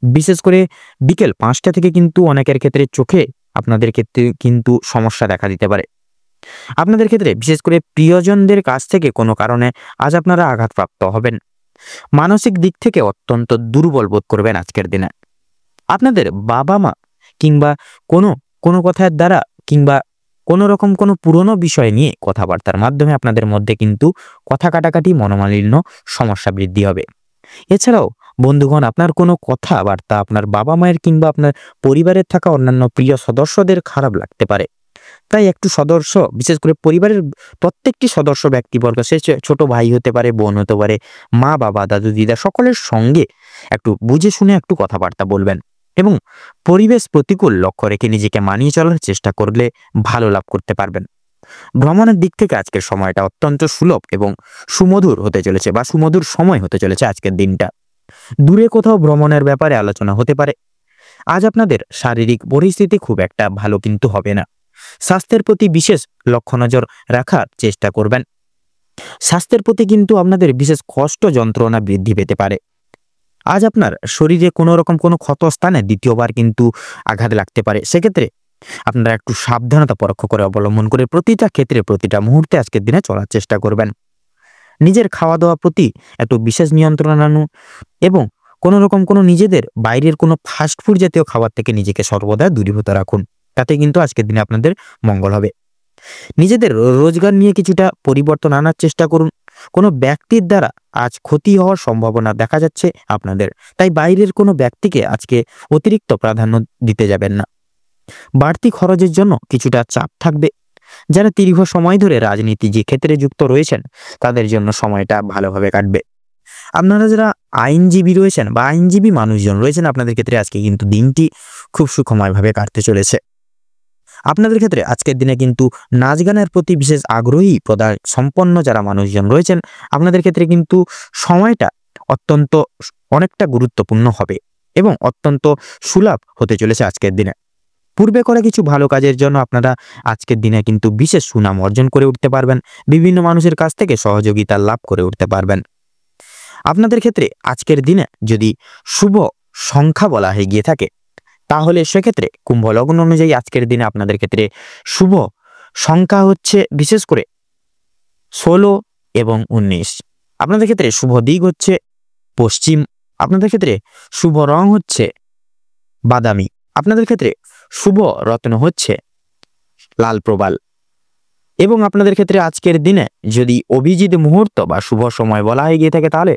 বিশেষ করে বিকেল 5টা থেকে কিন্তু অনেকের ক্ষেত্রে চোখে আপনাদের ক্ষেত্রে কিন্তু সমস্যা দেখা দিতে পারে। আপনাদের ক্ষেত্রে বিশেষ করে প্রিয়জনদের কাছ থেকে কোনো কারণে আজ আপনারা আঘাতপ্রাপ্ত হবেন। মানসিক দিক থেকে অত্যন্ত দুর্বল বোধ করবেন আজকের দিনে। আপনাদের বাবা মা কিংবা কোনো কথার দ্বারা কিংবা কোনো রকম কোনো পুরনো বিষয় নিয়ে কথাবার্তার মাধ্যমে আপনাদের মধ্যে কিন্তু কথা কাটাকাটি, মনোমালিন্য, সমস্যা বৃদ্ধি হবে। এছাড়াও বন্ধুগণ, আপনার কোনো কথাবার্তা আপনার বাবা মায়ের কিংবা আপনার পরিবারের থাকা অন্যান্য প্রিয় সদস্যদের খারাপ লাগতে পারে। তাই একটু সদস্য, বিশেষ করে পরিবারের প্রত্যেকটি সদস্য ব্যক্তিবর্গ, সে ছোট ভাই হতে পারে, বোন হতে পারে, মা বাবা দাদু দিদা, সকলের সঙ্গে একটু বুঝে শুনে একটু কথাবার্তা বলবেন এবং পরিবেশ প্রতিকূল লক্ষ্য রেখে নিজেকে মানিয়ে চলার চেষ্টা করলে ভালো লাভ করতে পারবেন। ভ্রমণের দিক থেকে আজকের সময়টা অত্যন্ত সুলভ এবং সুমধুর হতে চলেছে, বা সুমধুর সময় হতে চলেছে আজকের দিনটা। দূরে কোথাও ভ্রমণের ব্যাপারে আলোচনা হতে পারে। আজ আপনাদের শারীরিক পরিস্থিতি খুব একটা ভালো কিন্তু হবে না। স্বাস্থ্যের প্রতি বিশেষ লক্ষ্য নজর রাখার চেষ্টা করবেন। স্বাস্থ্যের প্রতি কিন্তু আপনাদের বিশেষ কষ্ট যন্ত্রণা বৃদ্ধি পেতে পারে। আজ আপনার শরীরে কোনো রকম কোনো ক্ষত স্থানে দ্বিতীয়বার কিন্তু আঘাত লাগতে পারে। সেক্ষেত্রে আপনারা একটু সাবধানতা পরোক্ষ করে অবলম্বন করে প্রতিটা ক্ষেত্রে প্রতিটা মুহূর্তে আজকের দিনে চলার চেষ্টা করবেন। নিজের খাওয়া দাওয়া প্রতি একটু বিশেষ নিয়ন্ত্রণ আনুন এবং কোনো রকম কোনো নিজেদের বাইরের কোনো ফাস্টফুড জাতীয় খাবার থেকে নিজেকে সর্বদা দূরীভূত রাখুন। তাতে কিন্তু আজকের দিনে আপনাদের মঙ্গল হবে। নিজেদের রোজগার নিয়ে কিছুটা পরিবর্তন আনার চেষ্টা করুন। কোনো ব্যক্তির দ্বারা আজ ক্ষতি হওয়ার সম্ভাবনা দেখা যাচ্ছে আপনাদের। তাই বাইরের কোনো ব্যক্তিকে আজকে অতিরিক্ত প্রাধান্য দিতে যাবেন না। বাড়তি খরচের জন্য কিছুটা চাপ থাকবে। যারা দীর্ঘ সময় ধরে রাজনীতি যে ক্ষেত্রে যুক্ত রয়েছেন তাদের জন্য সময়টা ভালোভাবে কাটবে। আপনারা যারা আইনজীবী রয়েছেন বা আইনজীবী মানুষজন রয়েছেন, আপনাদের ক্ষেত্রে আজকে কিন্তু দিনটি খুব সুখময়ভাবে কাটতে চলেছে। আপনাদের ক্ষেত্রে আজকের দিনে কিন্তু নাচ গানের প্রতি বিশেষ আগ্রহী প্রদান সম্পন্ন যারা মানুষজন রয়েছেন, আপনাদের ক্ষেত্রে কিন্তু সময়টা অত্যন্ত অনেকটা গুরুত্বপূর্ণ হবে এবং অত্যন্ত সুলভ হতে চলেছে আজকের দিনে। পূর্বে করা কিছু ভালো কাজের জন্য আপনারা আজকের দিনে কিন্তু বিশেষ সুনাম অর্জন করে উঠতে পারবেন, বিভিন্ন মানুষের কাছ থেকে সহযোগিতা লাভ করে উঠতে পারবেন। আপনাদের ক্ষেত্রে আজকের দিনে যদি শুভ সংখ্যা বলা হয়ে গিয়ে থাকে তাহলে সেক্ষেত্রে কুম্ভ লগ্ন অনুযায়ী আজকের দিনে আপনাদের ক্ষেত্রে শুভ সংখ্যা হচ্ছে বিশেষ করে 16 এবং 19। আপনাদের ক্ষেত্রে শুভ দিক হচ্ছে পশ্চিম। আপনাদের ক্ষেত্রে শুভ রং হচ্ছে বাদামি। আপনাদের ক্ষেত্রে শুভ রত্ন হচ্ছে লাল প্রবাল। এবং আপনাদের ক্ষেত্রে আজকের দিনে যদি অভিজিৎ মুহূর্ত বা শুভ সময় বলা হয়ে গিয়ে থাকে তাহলে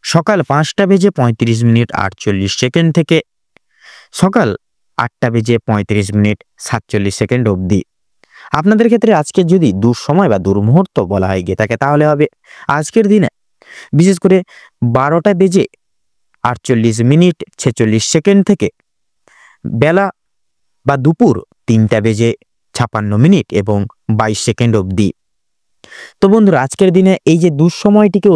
সকাল 5:48:48 থেকে সকাল 8:35:47 অবধি। আপনাদের ক্ষেত্রে আজকে যদি দুঃসময় বা দুর্মুহূর্ত বলা হয়ে গিয়ে থাকে তাহলে হবে আজকের দিনে বিশেষ করে 12:48:46 থেকে বেলা বা দুপুর 3:56 এবং 22 অবধি। তো বন্ধুরা, আজকের দিনে এই যে দুঃসময়টিকে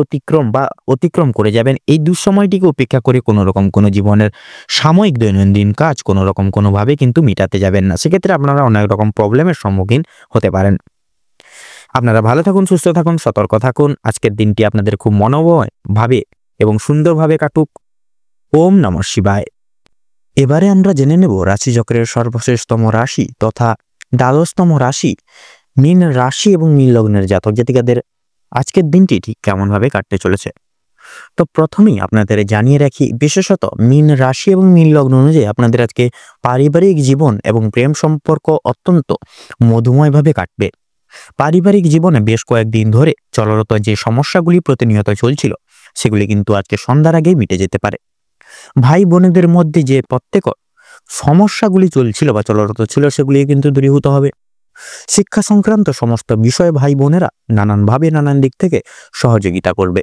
অতিক্রম করে যাবেন, এই দুঃসময়টিকে উপেক্ষা করে কোনো রকম কোনো জীবনের সাময়িক দৈনন্দিন কাজ কোনো রকম কোনোভাবে কিন্তু মিটাতে যাবেন না। সেক্ষেত্রে আপনারা অনেক রকম প্রবলেমের সম্মুখীন হতে পারেন। আপনারা ভালো থাকুন, সুস্থ থাকুন, সতর্ক থাকুন। আজকের দিনটি আপনাদের খুব মনোময় ভাবে এবং সুন্দরভাবে কাটুক। ওম নমঃ শিবায়। এবারে আমরা জেনে নেব রাশিচক্রের সর্বশেষতম রাশি তথা দ্বাদশতম রাশি মীন রাশি এবং মীন লগ্নের জাতক জাতিকাদের আজকের দিনটি ঠিক কেমন ভাবে কাটতে চলেছে। তো প্রথমেই আপনাদের জানিয়ে রাখি, বিশেষত মীন রাশি এবং মীন লগ্ন অনুযায়ী আপনাদের আজকে পারিবারিক জীবন এবং প্রেম সম্পর্ক অত্যন্ত মধুময়ভাবে কাটবে। পারিবারিক জীবনে বেশ কয়েকদিন ধরে চলরত যে সমস্যাগুলি প্রতিনিয়ত চলছিল সেগুলি কিন্তু আজকে সন্ধ্যার আগেই মিটে যেতে পারে। ভাই বোনেদের মধ্যে যে প্রত্যেক সমস্যাগুলি চলছিল বা চলরত ছিল সেগুলি কিন্তু দূরীভূত হবে। শিক্ষা সংক্রান্ত সমস্ত বিষয়ে ভাই বোনেরা নানানভাবে নানান দিক থেকে সহযোগিতা করবে।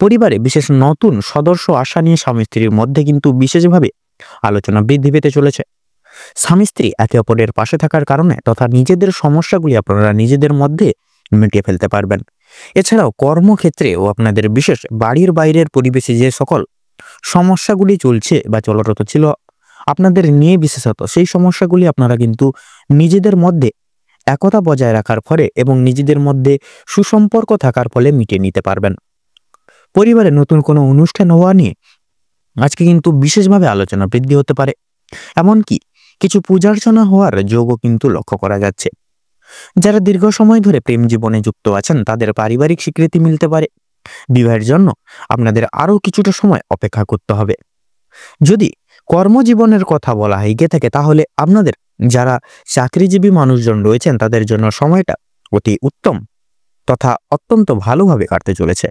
পরিবারে বিশেষ নতুন সদস্য আসা নিয়ে স্বামী স্ত্রীর মধ্যে কিন্তু বিশেষভাবে আলোচনা বৃদ্ধি পেতে চলেছে। স্বামী স্ত্রী একে অপরের পাশে থাকার কারণে তথা নিজেদের সমস্যাগুলি আপনারা নিজেদের মধ্যে মিটিয়ে ফেলতে পারবেন। এছাড়াও কর্মক্ষেত্রেও আপনাদের বিশেষ বাড়ির বাইরের পরিবেশে যে সকল সমস্যাগুলি চলছে বা চলরত ছিল আপনাদের নিয়ে বিশেষত, সেই সমস্যাগুলি আপনারা কিন্তু নিজেদের মধ্যে একতা বজায় রাখার ফলে এবং নিজেদের মধ্যে সুসম্পর্ক থাকার ফলে মিটিয়ে নিতে পারবেন। পরিবারে নতুন কোনো অনুষ্ঠান হওয়া নিয়ে আজকে কিন্তু বিশেষভাবে আলোচনা বৃদ্ধি হতে পারে। এমনকি কিছু পূজার্চনা হওয়ার যোগও কিন্তু লক্ষ্য করা যাচ্ছে। যারা দীর্ঘ সময় ধরে প্রেম জীবনে যুক্ত আছেন তাদের পারিবারিক স্বীকৃতি মিলতে পারে। বিবাহের জন্য আপনাদের আরও কিছুটা সময় অপেক্ষা করতে হবে। যদি কর্মজীবনের কথা বলা হয়ে গিয়ে থাকে তাহলে আপনাদের যারা চাকরিজীবী মানুষজন রয়েছেন তাদের জন্য সময়টা অতি উত্তম তথা অত্যন্ত ভালোভাবে কাটতে চলেছে।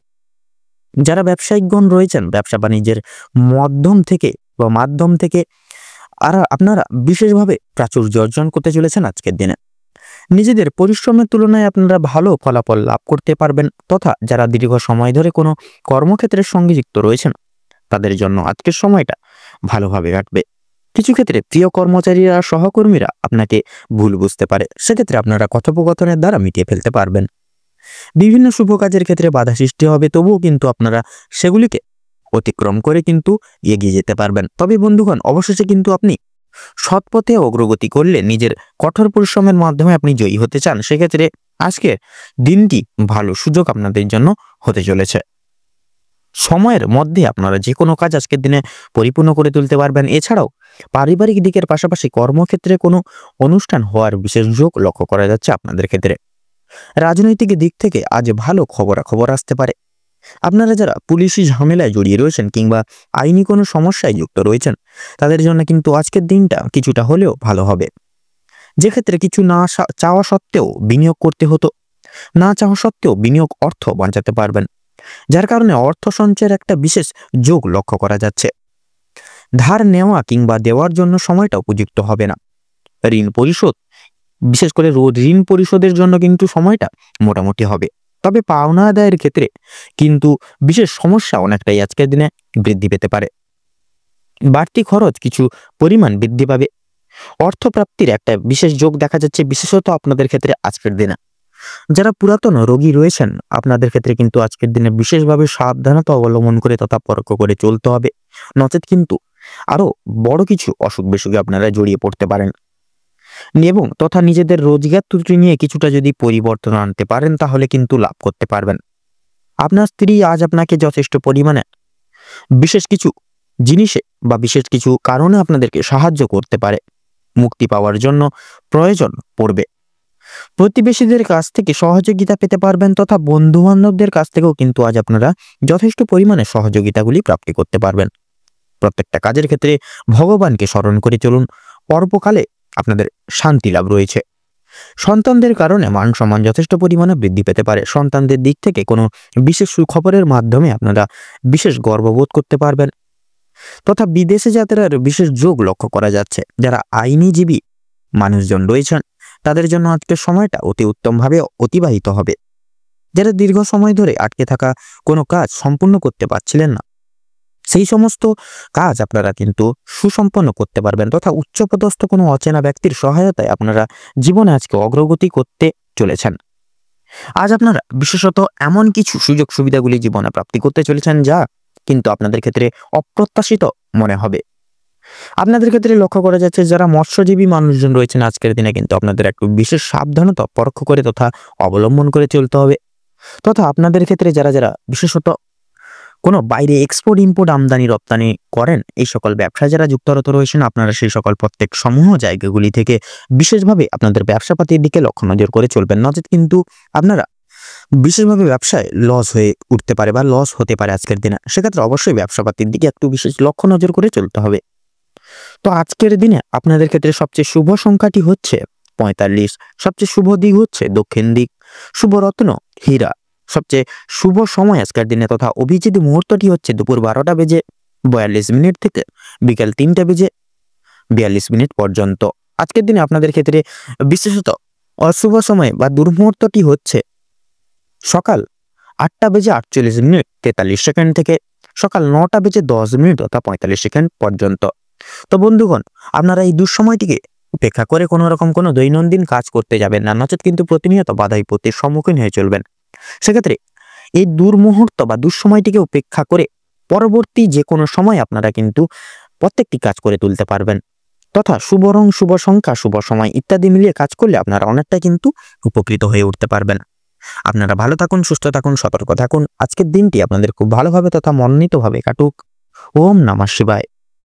যারা ব্যবসায়িকগণ রয়েছেন ব্যবসা বাণিজ্যের মাধ্যম থেকে আপনারা বিশেষভাবে প্রাচুর্য অর্জন করতে চলেছেন আজকের দিনে। নিজেদের পরিশ্রমের তুলনায় আপনারা ভালো ফলাফল লাভ করতে পারবেন তথা যারা দীর্ঘ সময় ধরে কোনো কর্মক্ষেত্রের সঙ্গে যুক্ত রয়েছেন তাদের জন্য আজকের সময়টা ভালোভাবে কাটবে। কিছু ক্ষেত্রে প্রিয় কর্মচারীরা সহকর্মীরা আপনাকে ভুল বুঝতে পারে, সেক্ষেত্রে আপনারা কথোপকথনের দ্বারা মিটিয়ে ফেলতে পারবেন। বিভিন্ন শুভ কাজের ক্ষেত্রে বাধা সৃষ্টি হবে, তবুও কিন্তু আপনারা সেগুলিকে অতিক্রম করে কিন্তু এগিয়ে যেতে পারবেন। তবে বন্ধুগণ, অবশেষে কিন্তু আপনি সৎ পথে অগ্রগতি করলে নিজের কঠোর পরিশ্রমের মাধ্যমে আপনি জয়ী হতে চান, সেক্ষেত্রে আজকে দিনটি ভালো সুযোগ আপনাদের জন্য হতে চলেছে। সময়ের মধ্যে আপনারা যে কোনো কাজ আজকের দিনে পরিপূর্ণ করে তুলতে পারবেন। এছাড়াও পারিবারিক দিকের পাশাপাশি কর্মক্ষেত্রে কোনো অনুষ্ঠান হওয়ার বিশেষ যোগ লক্ষ্য করা যাচ্ছে আপনাদের ক্ষেত্রে। রাজনৈতিক দিক থেকে আজ ভালো খবরাখবর আসতে পারে। আপনারা যারা পুলিশি ঝামেলায় জড়িয়ে রয়েছেন কিংবা আইনি কোনো সমস্যায় যুক্ত রয়েছেন তাদের জন্য কিন্তু আজকের দিনটা কিছুটা হলেও ভালো হবে। যে ক্ষেত্রে কিছু না চাওয়া সত্ত্বেও বিনিয়োগ করতে হতো না চাওয়া সত্ত্বেও বিনিয়োগ অর্থ বাঁচাতে পারবেন, যার কারণে অর্থ সঞ্চয়ের একটা বিশেষ যোগ লক্ষ্য করা যাচ্ছে। ধার নেওয়া কিংবা দেওয়ার জন্য সময়টা উপযুক্ত হবে না। ঋণ পরিশোধ, বিশেষ করে ঋণ পরিশোধের জন্য কিন্তু সময়টা মোটামুটি হবে, তবে পাওনা আদায়ের ক্ষেত্রে কিন্তু বিশেষ সমস্যা অনেকটাই আজকের দিনে বৃদ্ধি পেতে পারে। বাড়তি খরচ কিছু পরিমাণ বৃদ্ধি পাবে। অর্থপ্রাপ্তির একটা বিশেষ যোগ দেখা যাচ্ছে, বিশেষত আপনাদের ক্ষেত্রে আজকের দিনে। যারা পুরাতন রোগী রয়েছেন আপনাদের ক্ষেত্রে কিন্তু আজকের দিনে বিশেষভাবে সাবধানতা অবলম্বন করে তথা পরোক্ষ করে চলতে হবে, নচেত কিন্তু আরো বড় কিছু অসুখ বিসুখে আপনারা জড়িয়ে পড়তে পারেন। এবং তথা নিজেদের রোজগার ত্রুটি নিয়ে কিছুটা যদি পরিবর্তন আনতে পারেন তাহলে কিন্তু লাভ করতে পারবেন। আপনার স্ত্রী আজ আপনাকে যথেষ্ট পরিমাণে বিশেষ কিছু জিনিসে বা বিশেষ কিছু কারণে আপনাদেরকে সাহায্য করতে পারে। মুক্তি পাওয়ার জন্য প্রয়োজন পড়বে। প্রতিবেশীদের কাছ থেকে সহযোগিতা পেতে পারবেন, তথা বন্ধু বান্ধবদের কাছ থেকেও কিন্তু আজ আপনারা যথেষ্ট পরিমাণে সহযোগিতাগুলি প্রাপ্তি করতে পারবেন। প্রত্যেকটা কাজের ক্ষেত্রে ভগবানকে স্মরণ করে চলুন, পরপকালে আপনাদের শান্তি লাভ রয়েছে। সন্তানদের কারণে মান সম্মান যথেষ্ট পরিমাণে বৃদ্ধি পেতে পারে। সন্তানদের দিক থেকে কোনো বিশেষ সুখবরের মাধ্যমে আপনারা বিশেষ গর্ববোধ করতে পারবেন, তথা বিদেশে যাত্রার বিশেষ যোগ লক্ষ্য করা যাচ্ছে। যারা আইনজীবী মানুষজন রয়েছেন তাদের জন্য আজকের সময়টা অতি উত্তমভাবে অতিবাহিত হবে। যারা দীর্ঘ সময় ধরে আটকে থাকা কোনো কাজ সম্পূর্ণ করতে পারছিলেন না, সেই সমস্ত কাজ আপনারা কিন্তু সুসম্পন্ন করতে পারবেন, তথা উচ্চপদস্থ কোনো অচেনা ব্যক্তির সহায়তায় আপনারা জীবনে আজকে অগ্রগতি করতে চলেছেন। আজ আপনারা বিশেষত এমন কিছু সুযোগ সুবিধাগুলি জীবনে প্রাপ্তি করতে চলেছেন যা কিন্তু আপনাদের ক্ষেত্রে অপ্রত্যাশিত মনে হবে। আপনাদের ক্ষেত্রে লক্ষ্য করা যাচ্ছে যারা মৎস্যজীবী মানুষজন রয়েছেন আজকের দিনে কিন্তু আপনাদের একটু বিশেষ সাবধানতা পরোক্ষ করে তথা অবলম্বন করে চলতে হবে। তথা আপনাদের ক্ষেত্রে যারা যারা বিশেষত কোনো বাইরে এক্সপোর্ট ইম্পোর্ট আমদানি রপ্তানি করেন, এই সকল ব্যবসায় যারা যুক্তরত রয়েছেন আপনারা সেই সকল প্রত্যেক সমূহ জায়গাগুলি থেকে বিশেষভাবে আপনাদের ব্যবসাপাতির দিকে লক্ষ্য নজর করে চলবেন, নচেত কিন্তু আপনারা বিশেষভাবে ব্যবসায় লস হয়ে উঠতে পারে বা লস হতে পারে আজকের দিনে। সেক্ষেত্রে অবশ্যই ব্যবসাপাতির দিকে একটু বিশেষ লক্ষ্য নজর করে চলতে হবে। তো আজকের দিনে আপনাদের ক্ষেত্রে সবচেয়ে শুভ সংখ্যাটি হচ্ছে 45, সবচেয়ে শুভ দিক হচ্ছে দক্ষিণ দিক, শুভ রত্ন হীরা, সবচেয়ে শুভ সময় আজকের দিনে তথা অভিজিৎ মুহূর্তটি হচ্ছে দুপুর 12:42 থেকে বিকাল 3:42 পর্যন্ত। আজকের দিনে আপনাদের ক্ষেত্রে বিশেষত অশুভ সময় বা দুর্মুহূর্তটি হচ্ছে সকাল 8:48 থেকে সকাল 9:10 তথা 45 পর্যন্ত। তো বন্ধুগণ, আপনারা এই দুঃসময়টিকে উপেক্ষা করে কোনো রকম কোনো দৈনন্দিন কাজ করতে যাবেন না, নচেত কিন্তু প্রতিনিয়ত বাধা বিপত্তির সম্মুখীন হয়ে চলবেন। সেক্ষেত্রে এই দুর্মুহূর্ত বা দুঃসময়টিকে উপেক্ষা করে পরবর্তী যে কোনো সময় আপনারা কিন্তু প্রত্যেকটি কাজ করে তুলতে পারবেন, তথা শুভ রং, শুভ সংখ্যা, শুভ সময় ইত্যাদি মিলিয়ে কাজ করলে আপনারা অনেকটা কিন্তু উপকৃত হয়ে উঠতে পারবেন। আপনারা ভালো থাকুন, সুস্থ থাকুন, সতর্ক থাকুন। আজকের দিনটি আপনাদের খুব ভালোভাবে তথা মনোনীতভাবে কাটুক। ওম নমঃ শিবায়।